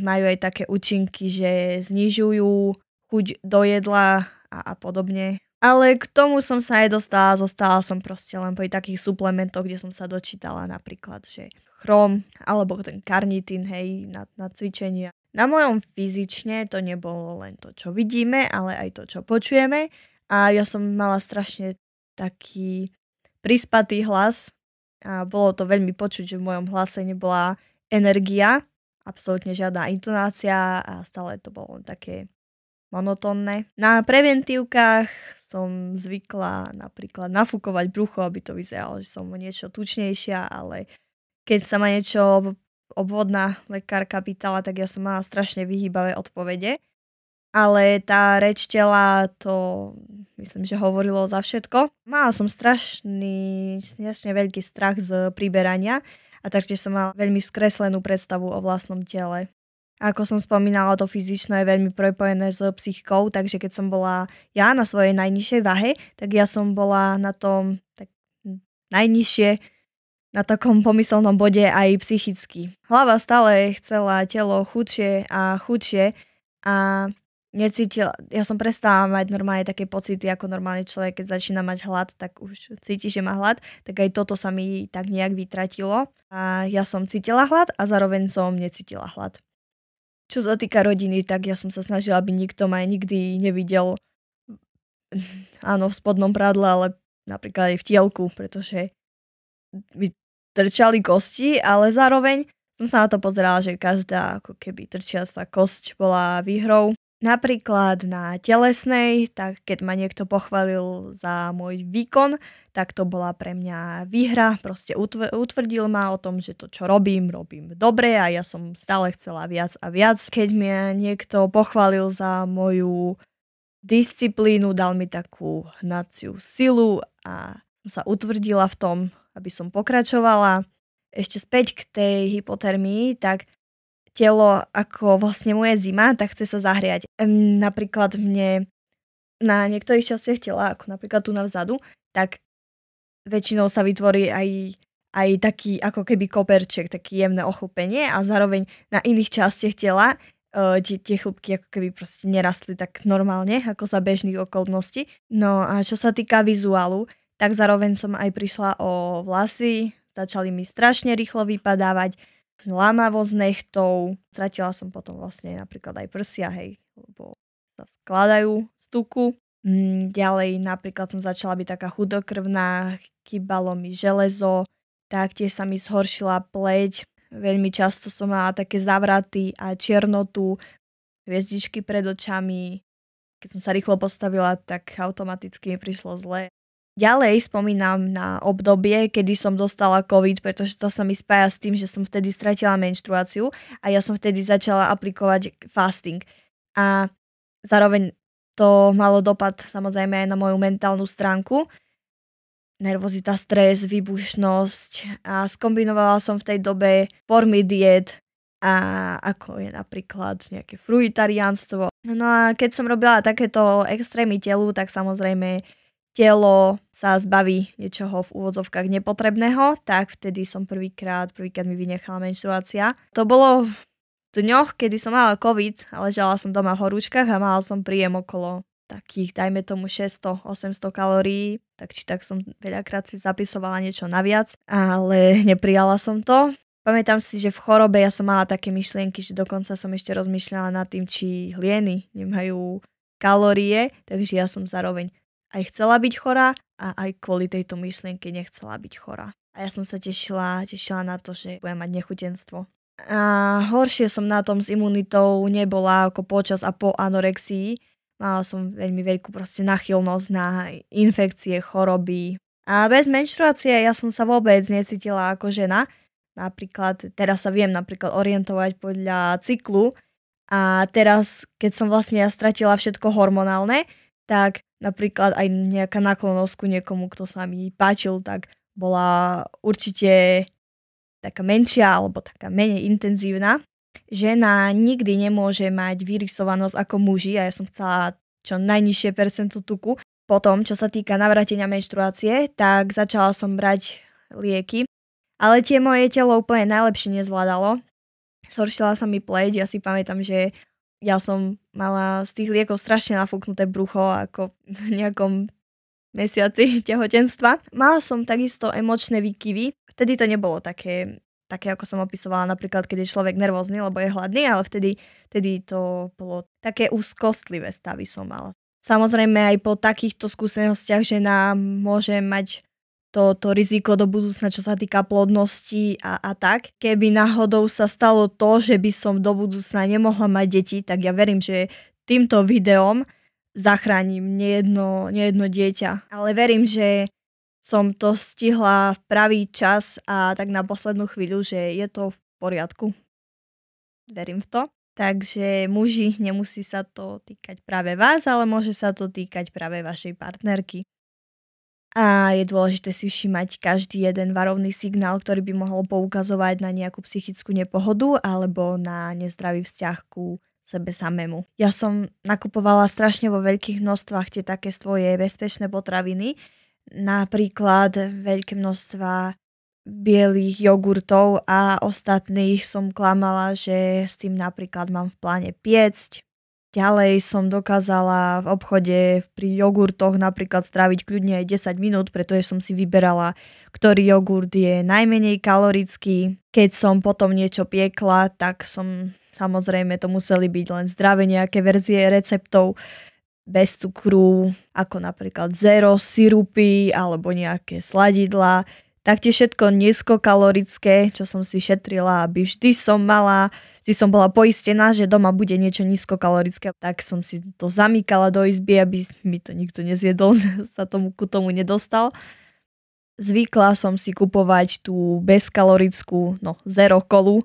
majú aj také účinky, že znižujú chuť do jedla a podobne. Ale k tomu som sa aj dostala, zostala som proste len pri takých suplementoch, kde som sa dočítala napríklad, že chrom alebo ten karnitín, hej, na cvičenie. Na mojom fyzične to nebolo len to, čo vidíme, ale aj to, čo počujeme. A ja som mala strašne taký prispatý hlas a bolo to veľmi počuť, že v mojom hlase nebola energia, absolútne žiadna intonácia a stále to bolo také monotónne. Na preventívkach som zvykla napríklad nafúkovať brucho, aby to vyzeralo, že som niečo tučnejšia, ale keď sa ma niečo obvodná lekárka pýtala, tak ja som mala strašne vyhýbavé odpovede. Ale tá reč tela, to myslím, že hovorilo za všetko. Mala som strašne veľký strach z priberania a taktiež som mala veľmi skreslenú predstavu o vlastnom tele. Ako som spomínala, to fyzično je veľmi prepojené s psychikou, takže keď som bola ja na svojej najnižšej váhe, tak ja som bola na tom tak najnižšie, na takom pomyselnom bode aj psychicky. Hlava stále chcela telo chudšie a chudšie a ja som prestala mať normálne také pocity, ako normálny človek, keď začína mať hlad, tak už cíti, že má hlad, tak aj toto sa mi tak nejak vytratilo a ja som cítila hlad a zároveň som necítila hlad. Čo sa týka rodiny, tak ja som sa snažila, aby nikto ma nikdy nevidel áno, v spodnom prádle, ale napríklad aj v tielku, pretože mi trčali kosti, ale zároveň som sa na to pozerala, že každá ako keby trčiacá kosť bola výhrou. Napríklad na telesnej, tak keď ma niekto pochválil za môj výkon, tak to bola pre mňa výhra. Proste utvrdil ma o tom, že to, čo robím dobre a ja som stále chcela viac a viac. Keď mi niekto pochválil za moju disciplínu, dal mi takú hnaciu silu a som sa utvrdila v tom, aby som pokračovala. Ešte späť k tej hypotermii, tak telo, ako vlastne moje zima, tak chce sa zahriať. Napríklad mne na niektorých častiach tela, ako napríklad tu na vzadu, tak väčšinou sa vytvorí aj taký ako keby koperček, také jemné ochlpenie a zároveň na iných častiach tela tie chlupky ako keby proste nerastli tak normálne, ako za bežných okolností. No a čo sa týka vizuálu, tak zároveň som aj prišla o vlasy, začali mi strašne rýchlo vypadávať, lámavosť nechtov, stratila som potom vlastne napríklad aj prsia, hej, lebo sa skladajú z tuku. Ďalej napríklad som začala byť taká chudokrvná, chýbalo mi železo, taktiež sa mi zhoršila pleť, veľmi často som mala také zavraty a čiernotu, hviezdičky pred očami, keď som sa rýchlo postavila, tak automaticky mi prišlo zle. Ďalej spomínam na obdobie, kedy som dostala COVID, pretože to sa mi spája s tým, že som vtedy stratila menštruáciu a ja som vtedy začala aplikovať fasting. A zároveň to malo dopad samozrejme aj na moju mentálnu stránku. Nervozita, stres, výbušnosť a skombinovala som v tej dobe formy diet a ako je napríklad nejaké fruitariánstvo. No a keď som robila takéto extrémy telu, tak samozrejme telo sa zbaví niečoho v úvodzovkách nepotrebného, tak vtedy som prvýkrát mi vynechala menštruácia. To bolo v dňoch, kedy som mala COVID, ale ležala som doma v horúčkach a mala som príjem okolo takých, dajme tomu 600-800 kalórií, tak či tak som veľakrát si zapisovala niečo naviac, ale neprijala som to. Pamätám si, že v chorobe ja som mala také myšlienky, že dokonca som ešte rozmýšľala nad tým, či hlieny nemajú kalórie, takže ja som zároveň aj chcela byť chorá a aj kvôli tejto myšlienke nechcela byť chorá. A ja som sa tešila na to, že budem mať nechutenstvo. A horšie som na tom s imunitou nebola ako počas a po anorexii. Mala som veľmi veľkú proste nachylnosť na infekcie, choroby. A bez menštruácie ja som sa vôbec necítila ako žena. Napríklad, teraz sa viem napríklad orientovať podľa cyklu. A teraz, keď som vlastne ja stratila všetko hormonálne, tak napríklad aj nejaká náklonnosť ku niekomu, kto sa mi páčil, tak bola určite taká menšia alebo taká menej intenzívna. Žena nikdy nemôže mať vyrysovanosť ako muži a ja som chcela čo najnižšie percento tuku. Potom, čo sa týka navrátenia menštruácie, tak začala som brať lieky, ale tie moje telo úplne najlepšie nezvládalo. Zhoršila sa mi pleť, ja si pamätám, že ja som mala z tých liekov strašne nafúknuté brucho ako v nejakom mesiaci tehotenstva. Mala som takisto emočné výkyvy. Vtedy to nebolo také ako som opisovala napríklad, keď je človek nervózny, lebo je hladný, ale vtedy to bolo také úzkostlivé stavy som mala. Samozrejme aj po takýchto skúsenostiach žena môže mať to riziko do budúcna, čo sa týka plodnosti a tak. Keby náhodou sa stalo to, že by som do budúcna nemohla mať deti, tak ja verím, že týmto videom zachránim nejedno dieťa. Ale verím, že som to stihla v pravý čas a tak na poslednú chvíľu, že je to v poriadku. Verím v to. Takže muži, nemusí sa to týkať práve vás, ale môže sa to týkať práve vašej partnerky. A je dôležité si všímať každý jeden varovný signál, ktorý by mohol poukazovať na nejakú psychickú nepohodu alebo na nezdravý vzťah ku sebe samému. Ja som nakupovala strašne vo veľkých množstvách tie také svoje bezpečné potraviny, napríklad veľké množstva bielých jogurtov a ostatných som klamala, že s tým napríklad mám v pláne piecť. Ďalej som dokázala v obchode pri jogurtoch napríklad stráviť kľudne aj 10 minút, pretože som si vyberala, ktorý jogurt je najmenej kalorický. Keď som potom niečo piekla, tak som samozrejme to museli byť len zdravé nejaké verzie receptov bez cukru, ako napríklad zero sirupy alebo nejaké sladidlá. Taktiež všetko nízkokalorické, čo som si šetrila, aby vždy som bola poistená, že doma bude niečo nízkokalorické. Tak som si to zamykala do izby, aby mi to nikto nezjedol, sa ku tomu nedostal. Zvykla som si kupovať tú bezkalorickú, zero kolu,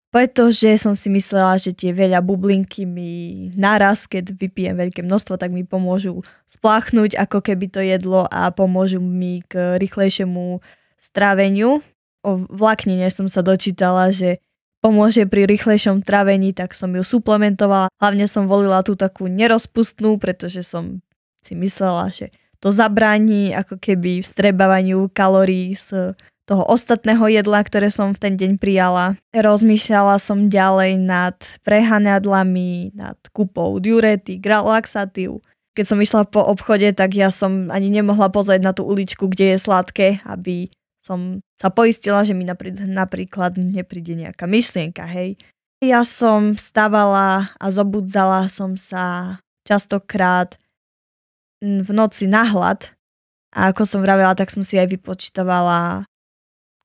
pretože som si myslela, že tie veľa bublinky mi naraz, keď vypijem veľké množstvo, tak mi pomôžu spláchnuť ako keby to jedlo a pomôžu mi k rýchlejšiemu stráveniu. O vláknine som sa dočítala, že pomôže pri rýchlejšom trávení, tak som ju suplementovala. Hlavne som volila tú takú nerozpustnú, pretože som si myslela, že to zabráni ako keby vstrebávaniu kalórií z toho ostatného jedla, ktoré som v ten deň prijala. Rozmýšľala som ďalej nad prehánadlami, nad kúpou diuretík, laxatív. Keď som išla po obchode, tak ja som ani nemohla pozrieť na tú uličku, kde je sladké, aby som sa poistila, že mi napríklad nepríde nejaká myšlienka, hej. Ja som vstávala a zobudzala som sa častokrát v noci na hlad. A ako som vravela, tak som si aj vypočítavala,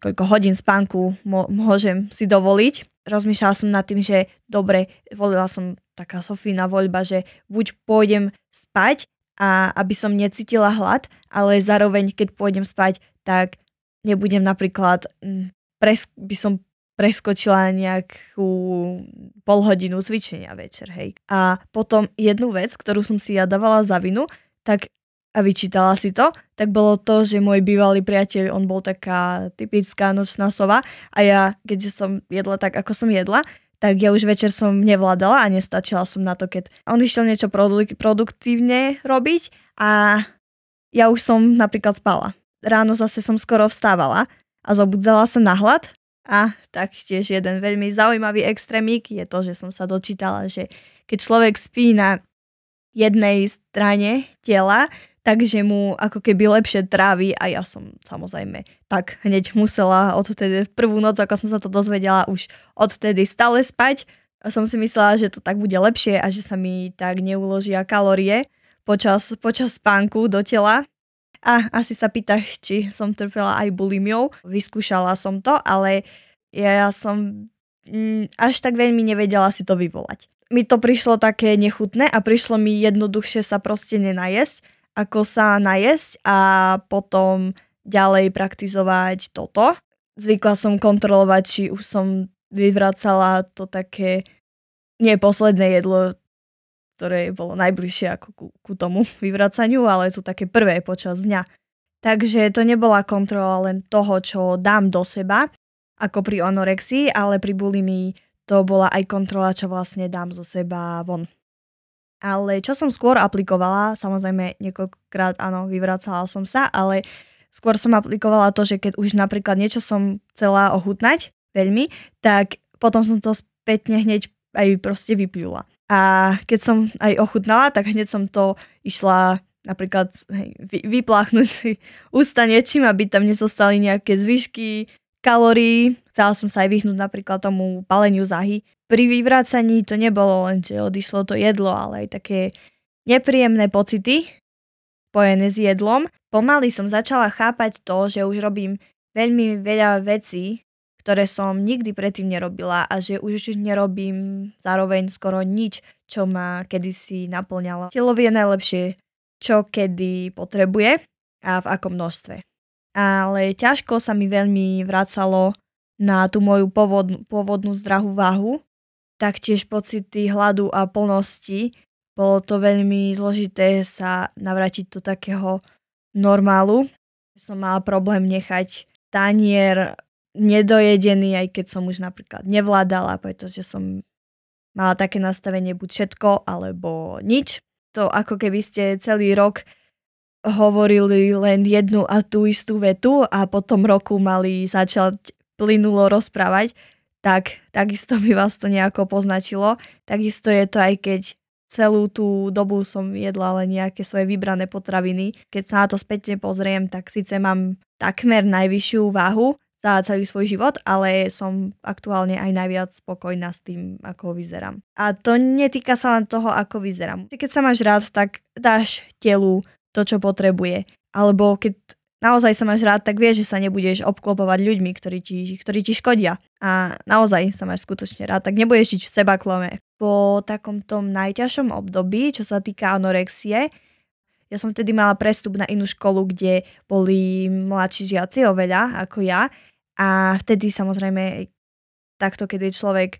koľko hodín spánku môžem si dovoliť. Rozmýšľala som nad tým, že dobre, volila som taká Sofína voľba, že buď pôjdem spať, a aby som necítila hlad, ale zároveň, keď pôjdem spať, tak nebudem napríklad, by som preskočila nejakú polhodinu cvičenia večer, hej. A potom jednu vec, ktorú som si ja dávala za vinu, tak a vyčítala si to, tak bolo to, že môj bývalý priateľ, on bol taká typická nočná sova a ja, keďže som jedla tak, ako som jedla, tak ja už večer som nevládala a nestačila som na to, keď on išiel niečo produktívne robiť a ja už som napríklad spala. Ráno zase som skoro vstávala a zobudzala sa na hlad a taktiež jeden veľmi zaujímavý extrémik je to, že som sa dočítala, že keď človek spí na jednej strane tela, takže mu ako keby lepšie trávi a ja som samozrejme tak hneď musela odtedy prvú noc, ako som sa to dozvedela, už odtedy stále spať. A som si myslela, že to tak bude lepšie a že sa mi tak neuložia kalórie počas spánku do tela. A asi sa pýtaš, či som trpela aj bulimiou. Vyskúšala som to, ale ja som až tak veľmi nevedela si to vyvolať. Mi to prišlo také nechutné a prišlo mi jednoduchšie sa proste nenajesť, ako sa najesť a potom ďalej praktizovať toto. Zvykla som kontrolovať, či už som vyvracala to také nie posledné jedlo, ktoré bolo najbližšie ako ku tomu vyvracaniu, ale to také prvé počas dňa. Takže to nebola kontrola len toho, čo dám do seba, ako pri anorexii, ale pri bulimii to bola aj kontrola, čo vlastne dám zo seba von. Ale čo som skôr aplikovala, samozrejme niekoľkokrát áno, vyvracala som sa, ale skôr som aplikovala to, že keď už napríklad niečo som chcela ochutnať veľmi, tak potom som to spätne hneď aj proste vypľula. A keď som aj ochutnala, tak hneď som to išla napríklad vypláchnuť si ústa niečím, aby tam nezostali nejaké zvyšky kalórií. Chcela som sa aj vyhnúť napríklad tomu paleniu záhy. Pri vyvracaní to nebolo len, že odišlo to jedlo, ale aj také nepríjemné pocity spojené s jedlom. Pomaly som začala chápať to, že už robím veľmi veľa vecí, ktoré som nikdy predtým nerobila a že už nerobím zároveň skoro nič, čo ma kedysi naplňalo. Telo vie najlepšie, čo kedy potrebuje a v akom množstve. Ale ťažko sa mi veľmi vracalo na tú moju pôvodnú zdravú váhu. Taktiež pocity hladu a plnosti. Bolo to veľmi zložité sa navrátiť do takého normálu. Som mala problém nechať tanier nedojedený, aj keď som už napríklad nevládala, pretože som mala také nastavenie buď všetko, alebo nič. To ako keby ste celý rok hovorili len jednu a tú istú vetu a po tom roku mali začať plynulo rozprávať, tak takisto by vás to nejako poznačilo. Takisto je to aj keď celú tú dobu som jedla len nejaké svoje vybrané potraviny. Keď sa na to spätne pozriem, tak síce mám takmer najvyššiu váhu za celý svoj život, ale som aktuálne aj najviac spokojná s tým, ako vyzerám. A to netýka sa len toho, ako vyzerám. Keď sa máš rád, tak dáš telu to, čo potrebuje. Alebo keď naozaj sa máš rád, tak vieš, že sa nebudeš obklopovať ľuďmi, ktorí ti škodia. A naozaj sa máš skutočne rád, tak nebudeš žiť v sebaklame. Po takom tom najťažšom období, čo sa týka anorexie, ja som vtedy mala prestup na inú školu, kde boli mladší žiaci oveľa ako ja. A vtedy samozrejme takto, keď je človek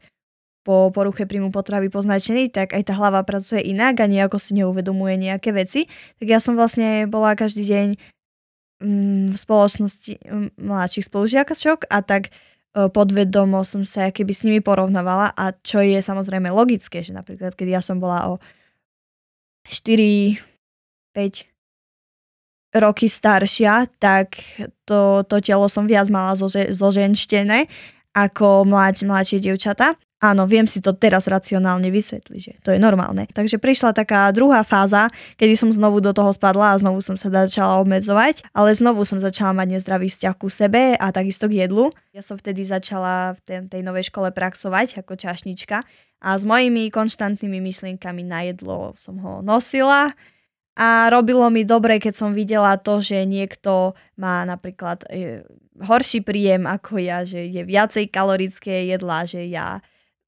po poruche príjmu potravy poznačený, tak aj tá hlava pracuje inak a nejako si neuvedomuje nejaké veci. Tak ja som vlastne bola každý deň v spoločnosti mladších spolužiakačok a tak podvedomo som sa keby s nimi porovnávala a čo je samozrejme logické, že napríklad keď ja som bola o 4-5 roky staršia, tak to telo som viac mala zoženštené ako mladšie dievčatá. Áno, viem si to teraz racionálne vysvetliť, že to je normálne. Takže prišla taká druhá fáza, kedy som znovu do toho spadla a znovu som sa začala obmedzovať, ale znovu som začala mať nezdravý vzťah ku sebe a takisto k jedlu. Ja som vtedy začala v tej novej škole praxovať ako čašnička a s mojimi konštantnými myšlienkami na jedlo som ho nosila. A robilo mi dobre, keď som videla to, že niekto má napríklad horší príjem ako ja, že je viacej kalorické jedlá, že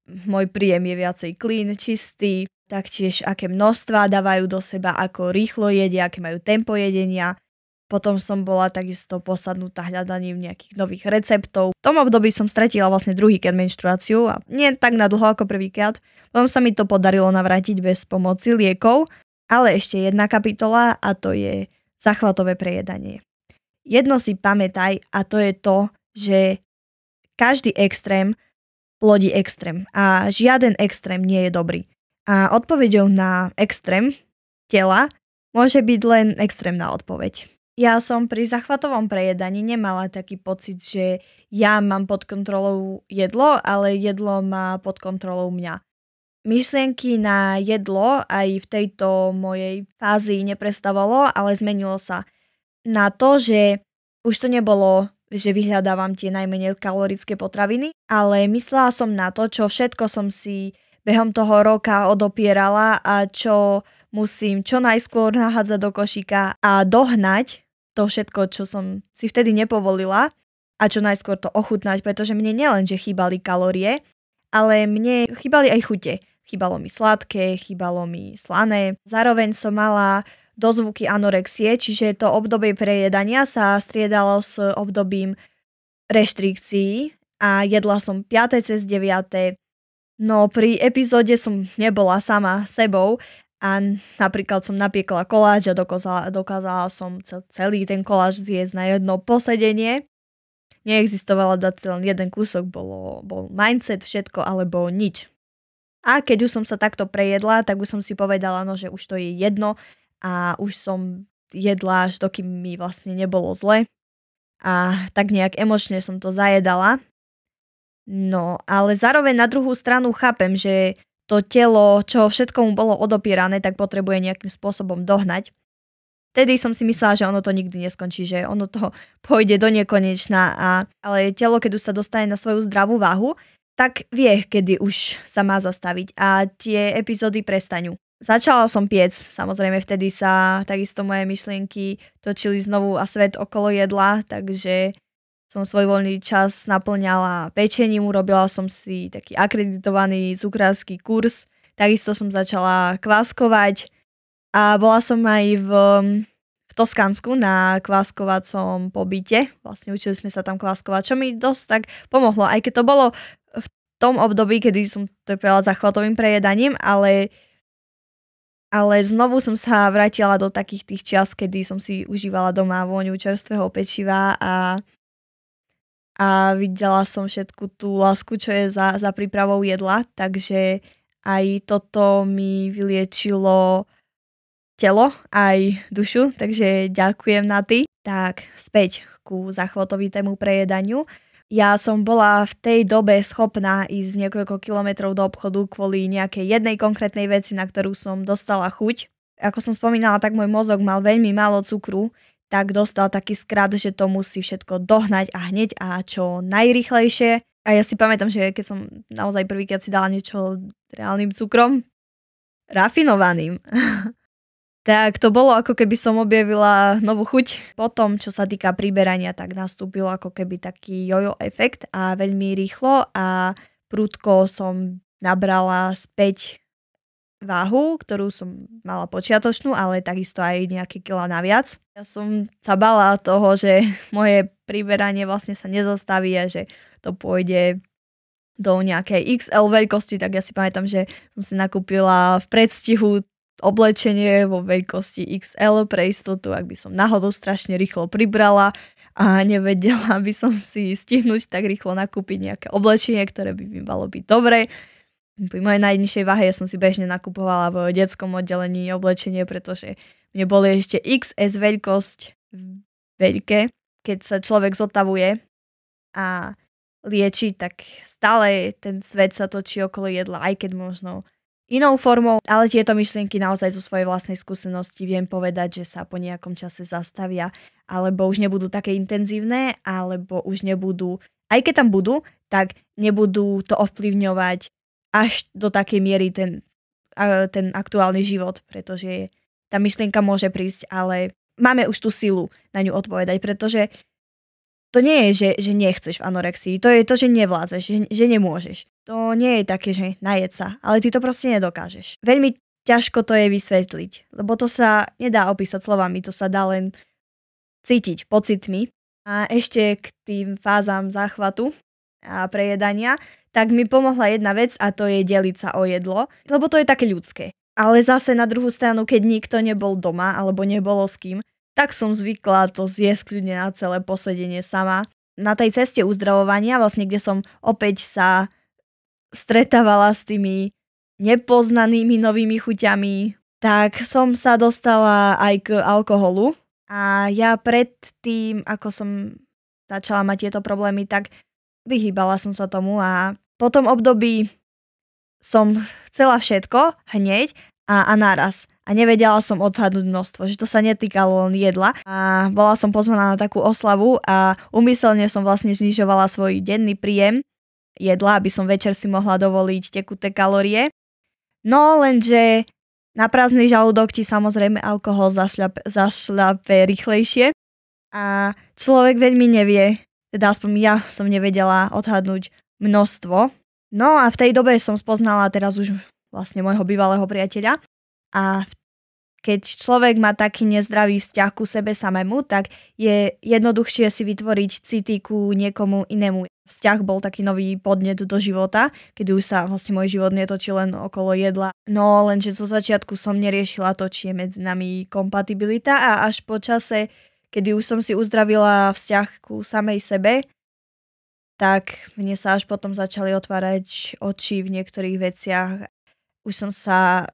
môj príjem je viacej clean, čistý, taktiež aké množstvá dávajú do seba, ako rýchlo jedia, aké majú tempo jedenia. Potom som bola takisto posadnutá hľadaním nejakých nových receptov. V tom období som stratila vlastne druhýkrát menštruáciu a nie tak na dlho ako prvýkrát. Potom sa mi to podarilo navrátiť bez pomoci liekov. Ale ešte jedna kapitola a to je záchvatové prejedanie. Jedno si pamätaj a to je to, že každý extrém plodí extrém a žiaden extrém nie je dobrý. A odpoveďou na extrém tela môže byť len extrémna odpoveď. Ja som pri záchvatovom prejedaní nemala taký pocit, že ja mám pod kontrolou jedlo, ale jedlo má pod kontrolou mňa. Myšlienky na jedlo aj v tejto mojej fázi neprestavalo, ale zmenilo sa na to, že už to nebolo, že vyhľadávam tie najmenej kalorické potraviny, ale myslela som na to, čo všetko som si behom toho roka odopierala a čo musím čo najskôr nahádzať do košíka a dohnať to všetko, čo som si vtedy nepovolila a čo najskôr to ochutnať, pretože mne nielen, že chýbali kalórie, ale mne chýbali aj chute. Chýbalo mi sladké, chýbalo mi slané. Zároveň som mala dozvuky anorexie, čiže to obdobie prejedania sa striedalo s obdobím reštrikcií a jedla som 5. cez 9. No pri epizóde som nebola sama sebou a napríklad som napiekla koláč a dokázala som celý ten koláč zjesť na jedno posedenie. Neexistovalo dať len jeden kúsok, bol mindset, všetko alebo nič. A keď už som sa takto prejedla, tak už som si povedala, no, že už to je jedno a už som jedla, až dokým mi vlastne nebolo zle. A tak nejak emočne som to zajedala. No, ale zároveň na druhú stranu chápem, že to telo, čo všetko mu bolo odopierané, tak potrebuje nejakým spôsobom dohnať. Vtedy som si myslela, že ono to nikdy neskončí, že ono to pôjde do nekonečna, ale telo, keď už sa dostane na svoju zdravú váhu, tak vie, kedy už sa má zastaviť a tie epizódy prestanú. Začala som piec, samozrejme vtedy sa takisto moje myšlienky točili znovu a svet okolo jedla, takže som svoj voľný čas naplňala pečením, urobila som si taký akreditovaný cukrársky kurz, takisto som začala kváskovať a bola som aj v Toskánsku na kváskovacom pobyte, vlastne učili sme sa tam kváskovať, čo mi dosť tak pomohlo, aj keď to bolo v tom období, kedy som trpela záchvatovým prejedaním, ale znovu som sa vrátila do takých tých čias, kedy som si užívala doma vôňu čerstvého pečiva a videla som všetku tú lásku, čo je za prípravou jedla, takže aj toto mi vyliečilo telo, aj dušu, takže ďakujem na ty. Tak späť ku záchvatovitému prejedaniu. Ja som bola v tej dobe schopná ísť niekoľko kilometrov do obchodu kvôli nejakej jednej konkrétnej veci, na ktorú som dostala chuť. Ako som spomínala, tak môj mozog mal veľmi málo cukru, tak dostal taký skrat, že to musí všetko dohnať a hneď a čo najrýchlejšie. A ja si pamätám, že keď som naozaj prvýkrát si dala niečo reálnym cukrom, rafinovaným, tak to bolo ako keby som objavila novú chuť. Potom, čo sa týka priberania, tak nastúpil ako keby taký jojo efekt a veľmi rýchlo a prudko som nabrala späť váhu, ktorú som mala počiatočnú, ale takisto aj nejaké kilá naviac. Ja som sa bala toho, že moje priberanie vlastne sa nezastaví a že to pôjde do nejakej XL veľkosti, tak ja si pamätám, že som si nakúpila v predstihu oblečenie vo veľkosti XL pre istotu, ak by som náhodou strašne rýchlo pribrala a nevedela by som si stihnúť tak rýchlo nakúpiť nejaké oblečenie, ktoré by mi malo byť dobre. Pri mojej najnižšej váhe ja som si bežne nakupovala v detskom oddelení oblečenie, pretože mne boli ešte XS veľkosť veľké. Keď sa človek zotavuje a lieči, tak stále ten svet sa točí okolo jedla, aj keď možno inou formou, ale tieto myšlienky naozaj zo svojej vlastnej skúsenosti viem povedať, že sa po nejakom čase zastavia, alebo už nebudú také intenzívne, alebo už nebudú, aj keď tam budú, tak nebudú to ovplyvňovať až do takej miery ten aktuálny život, pretože tá myšlienka môže prísť, ale máme už tú silu na ňu odpovedať, pretože to nie je, že nechceš v anorexii, to je to, že nevládzeš, že nemôžeš. To nie je také, že najed sa, ale ty to proste nedokážeš. Veľmi ťažko to je vysvetliť, lebo to sa nedá opísať slovami, to sa dá len cítiť pocitmi. A ešte k tým fázam záchvatu a prejedania, tak mi pomohla jedna vec a to je deliť sa o jedlo, lebo to je také ľudské. Ale zase na druhú stranu, keď nikto nebol doma alebo nebolo s kým, tak som zvykla to zjesť kľudne na celé posedenie sama. Na tej ceste uzdravovania, vlastne kde som opäť sa stretávala s tými nepoznanými novými chuťami, tak som sa dostala aj k alkoholu. A ja predtým, ako som začala mať tieto problémy, tak vyhýbala som sa tomu a po tom období som chcela všetko hneď a naraz. A nevedela som odhadnúť množstvo, že to sa netýkalo len jedla. A bola som pozvaná na takú oslavu a úmyselne som vlastne znižovala svoj denný príjem jedla, aby som večer si mohla dovoliť tekuté kalórie. No lenže na prázdny žalúdok ti samozrejme alkohol zašľape rýchlejšie a človek veľmi nevie, teda aspoň ja som nevedela odhadnúť množstvo. No a v tej dobe som spoznala teraz už vlastne môjho bývalého priateľa. A keď človek má taký nezdravý vzťah ku sebe samému, tak je jednoduchšie si vytvoriť city ku niekomu inému. Vzťah bol taký nový podnet do života, kedy už sa vlastne môj život netočí len okolo jedla. No lenže zo začiatku som neriešila to, či je medzi nami kompatibilita a až po čase, kedy už som si uzdravila vzťah ku samej sebe, tak mne sa až potom začali otvárať oči v niektorých veciach. Už som sa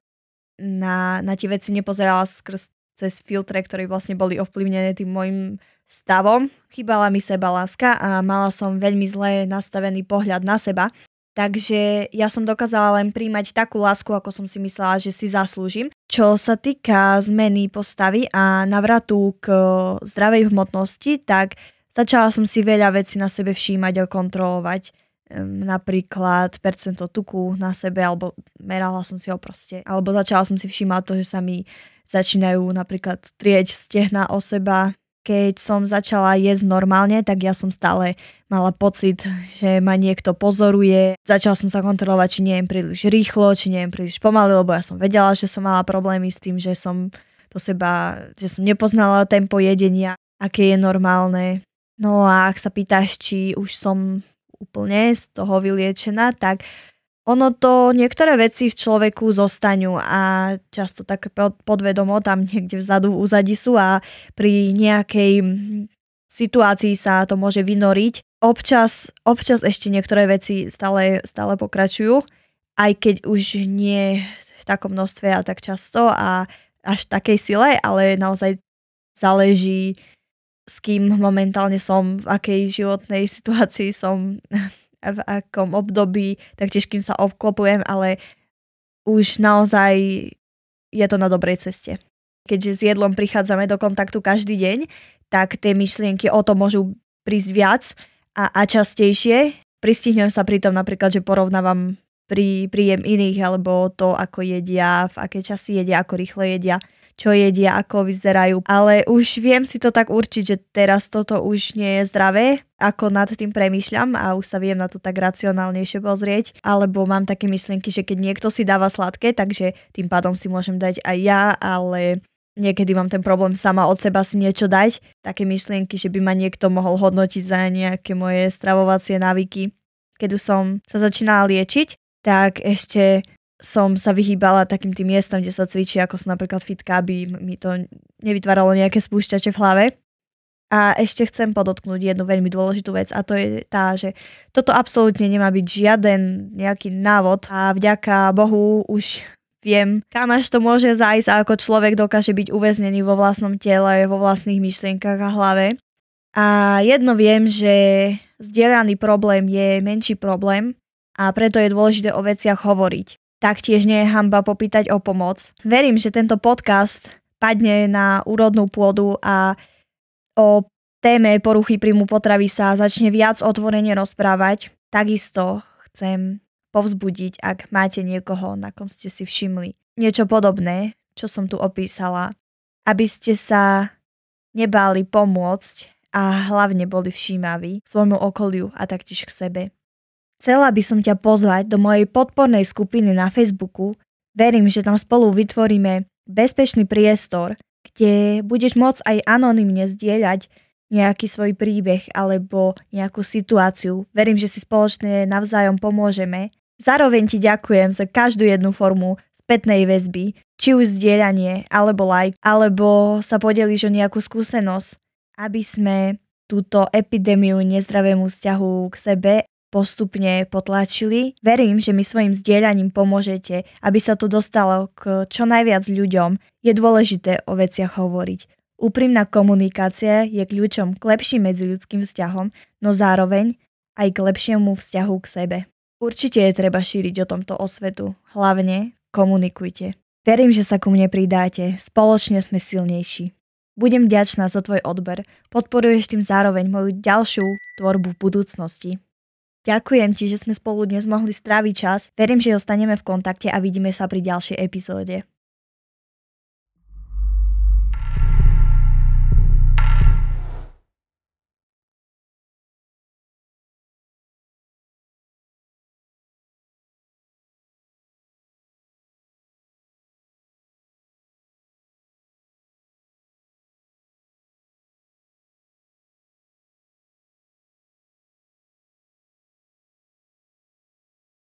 na tie veci nepozerala cez filtre, ktoré vlastne boli ovplyvnené tým môjim stavom. Chýbala mi sebaláska a mala som veľmi zle nastavený pohľad na seba. Takže ja som dokázala len príjmať takú lásku, ako som si myslela, že si zaslúžim. Čo sa týka zmeny postavy a navratu k zdravej hmotnosti, tak začala som si veľa vecí na sebe všímať a kontrolovať. Napríklad percento tuku na sebe, alebo merala som si ho proste. Alebo začala som si všímať to, že sa mi začínajú napríklad trieť stehná o seba. Keď som začala jesť normálne, tak ja som stále mala pocit, že ma niekto pozoruje. Začala som sa kontrolovať, či nie jem príliš rýchlo, či nie jem príliš pomaly, lebo ja som vedela, že som mala problémy s tým, že som nepoznala tempo jedenia, aké je normálne. No a ak sa pýtaš, či už som úplne z toho vyliečená, tak ono to, niektoré veci v človeku zostanú a často tak podvedomo tam niekde vzadu v úzadi sú a pri nejakej situácii sa to môže vynoriť. Občas ešte niektoré veci stále pokračujú, aj keď už nie v takom množstve a tak často a až v takej sile, ale naozaj záleží s kým momentálne som, v akej životnej situácii som, v akom období, taktiež kým sa obklopujem, ale už naozaj je to na dobrej ceste. Keďže s jedlom prichádzame do kontaktu každý deň, tak tie myšlienky o to môžu prísť viac a častejšie. Pristihnem sa pri tom napríklad, že porovnávam príjem iných, alebo to, ako jedia, v aké časy jedia, ako rýchle jedia, čo jedia, ako vyzerajú. Ale už viem si to tak určiť, že teraz toto už nie je zdravé, ako nad tým premýšľam a už sa viem na to tak racionálnejšie pozrieť. Alebo mám také myšlienky, že keď niekto si dáva sladké, takže tým pádom si môžem dať aj ja, ale niekedy mám ten problém sama od seba si niečo dať. Také myšlienky, že by ma niekto mohol hodnotiť za nejaké moje stravovacie návyky. Keď už som sa začínala liečiť, tak ešte som sa vyhýbala takým tým miestom, kde sa cvičí, ako sú napríklad fitka, aby mi to nevytváralo nejaké spúšťače v hlave. A ešte chcem podotknúť jednu veľmi dôležitú vec a to je tá, že toto absolútne nemá byť žiaden nejaký návod a vďaka Bohu už viem, kam až to môže zájsť a ako človek dokáže byť uväznený vo vlastnom tele, vo vlastných myšlienkach a hlave. A jedno viem, že zdieľaný problém je menší problém a preto je dôležité o veciach hovoriť. Taktiež nie je hanba popýtať o pomoc. Verím, že tento podcast padne na úrodnú pôdu a o téme poruchy príjmu potravy sa začne viac otvorene rozprávať. Takisto chcem povzbudiť, ak máte niekoho, na kom ste si všimli niečo podobné, čo som tu opísala, aby ste sa nebáli pomôcť a hlavne boli všímaví svojmu okoliu a taktiež k sebe. Chcela by som ťa pozvať do mojej podpornej skupiny na Facebooku. Verím, že tam spolu vytvoríme bezpečný priestor, kde budeš môcť aj anonymne zdieľať nejaký svoj príbeh alebo nejakú situáciu. Verím, že si spoločne navzájom pomôžeme. Zároveň ti ďakujem za každú jednu formu spätnej väzby, či už zdieľanie, alebo like, alebo sa podeliš o nejakú skúsenosť, aby sme túto epidémiu nezdravému vzťahu k sebe postupne potlačili. Verím, že mi svojim zdieľaním pomôžete, aby sa to dostalo k čo najviac ľuďom. Je dôležité o veciach hovoriť. Úprimná komunikácia je kľúčom k lepším medziľudským vzťahom, no zároveň aj k lepšiemu vzťahu k sebe. Určite je treba šíriť o tomto osvetu. Hlavne komunikujte. Verím, že sa ku mne pridáte. Spoločne sme silnejší. Budem vďačná za tvoj odber. Podporuješ tým zároveň moju ďalšiu tvorbu v budúcnosti. Ďakujem ti, že sme spolu dnes mohli stráviť čas. Verím, že ostaneme v kontakte a vidíme sa pri ďalšej epizóde.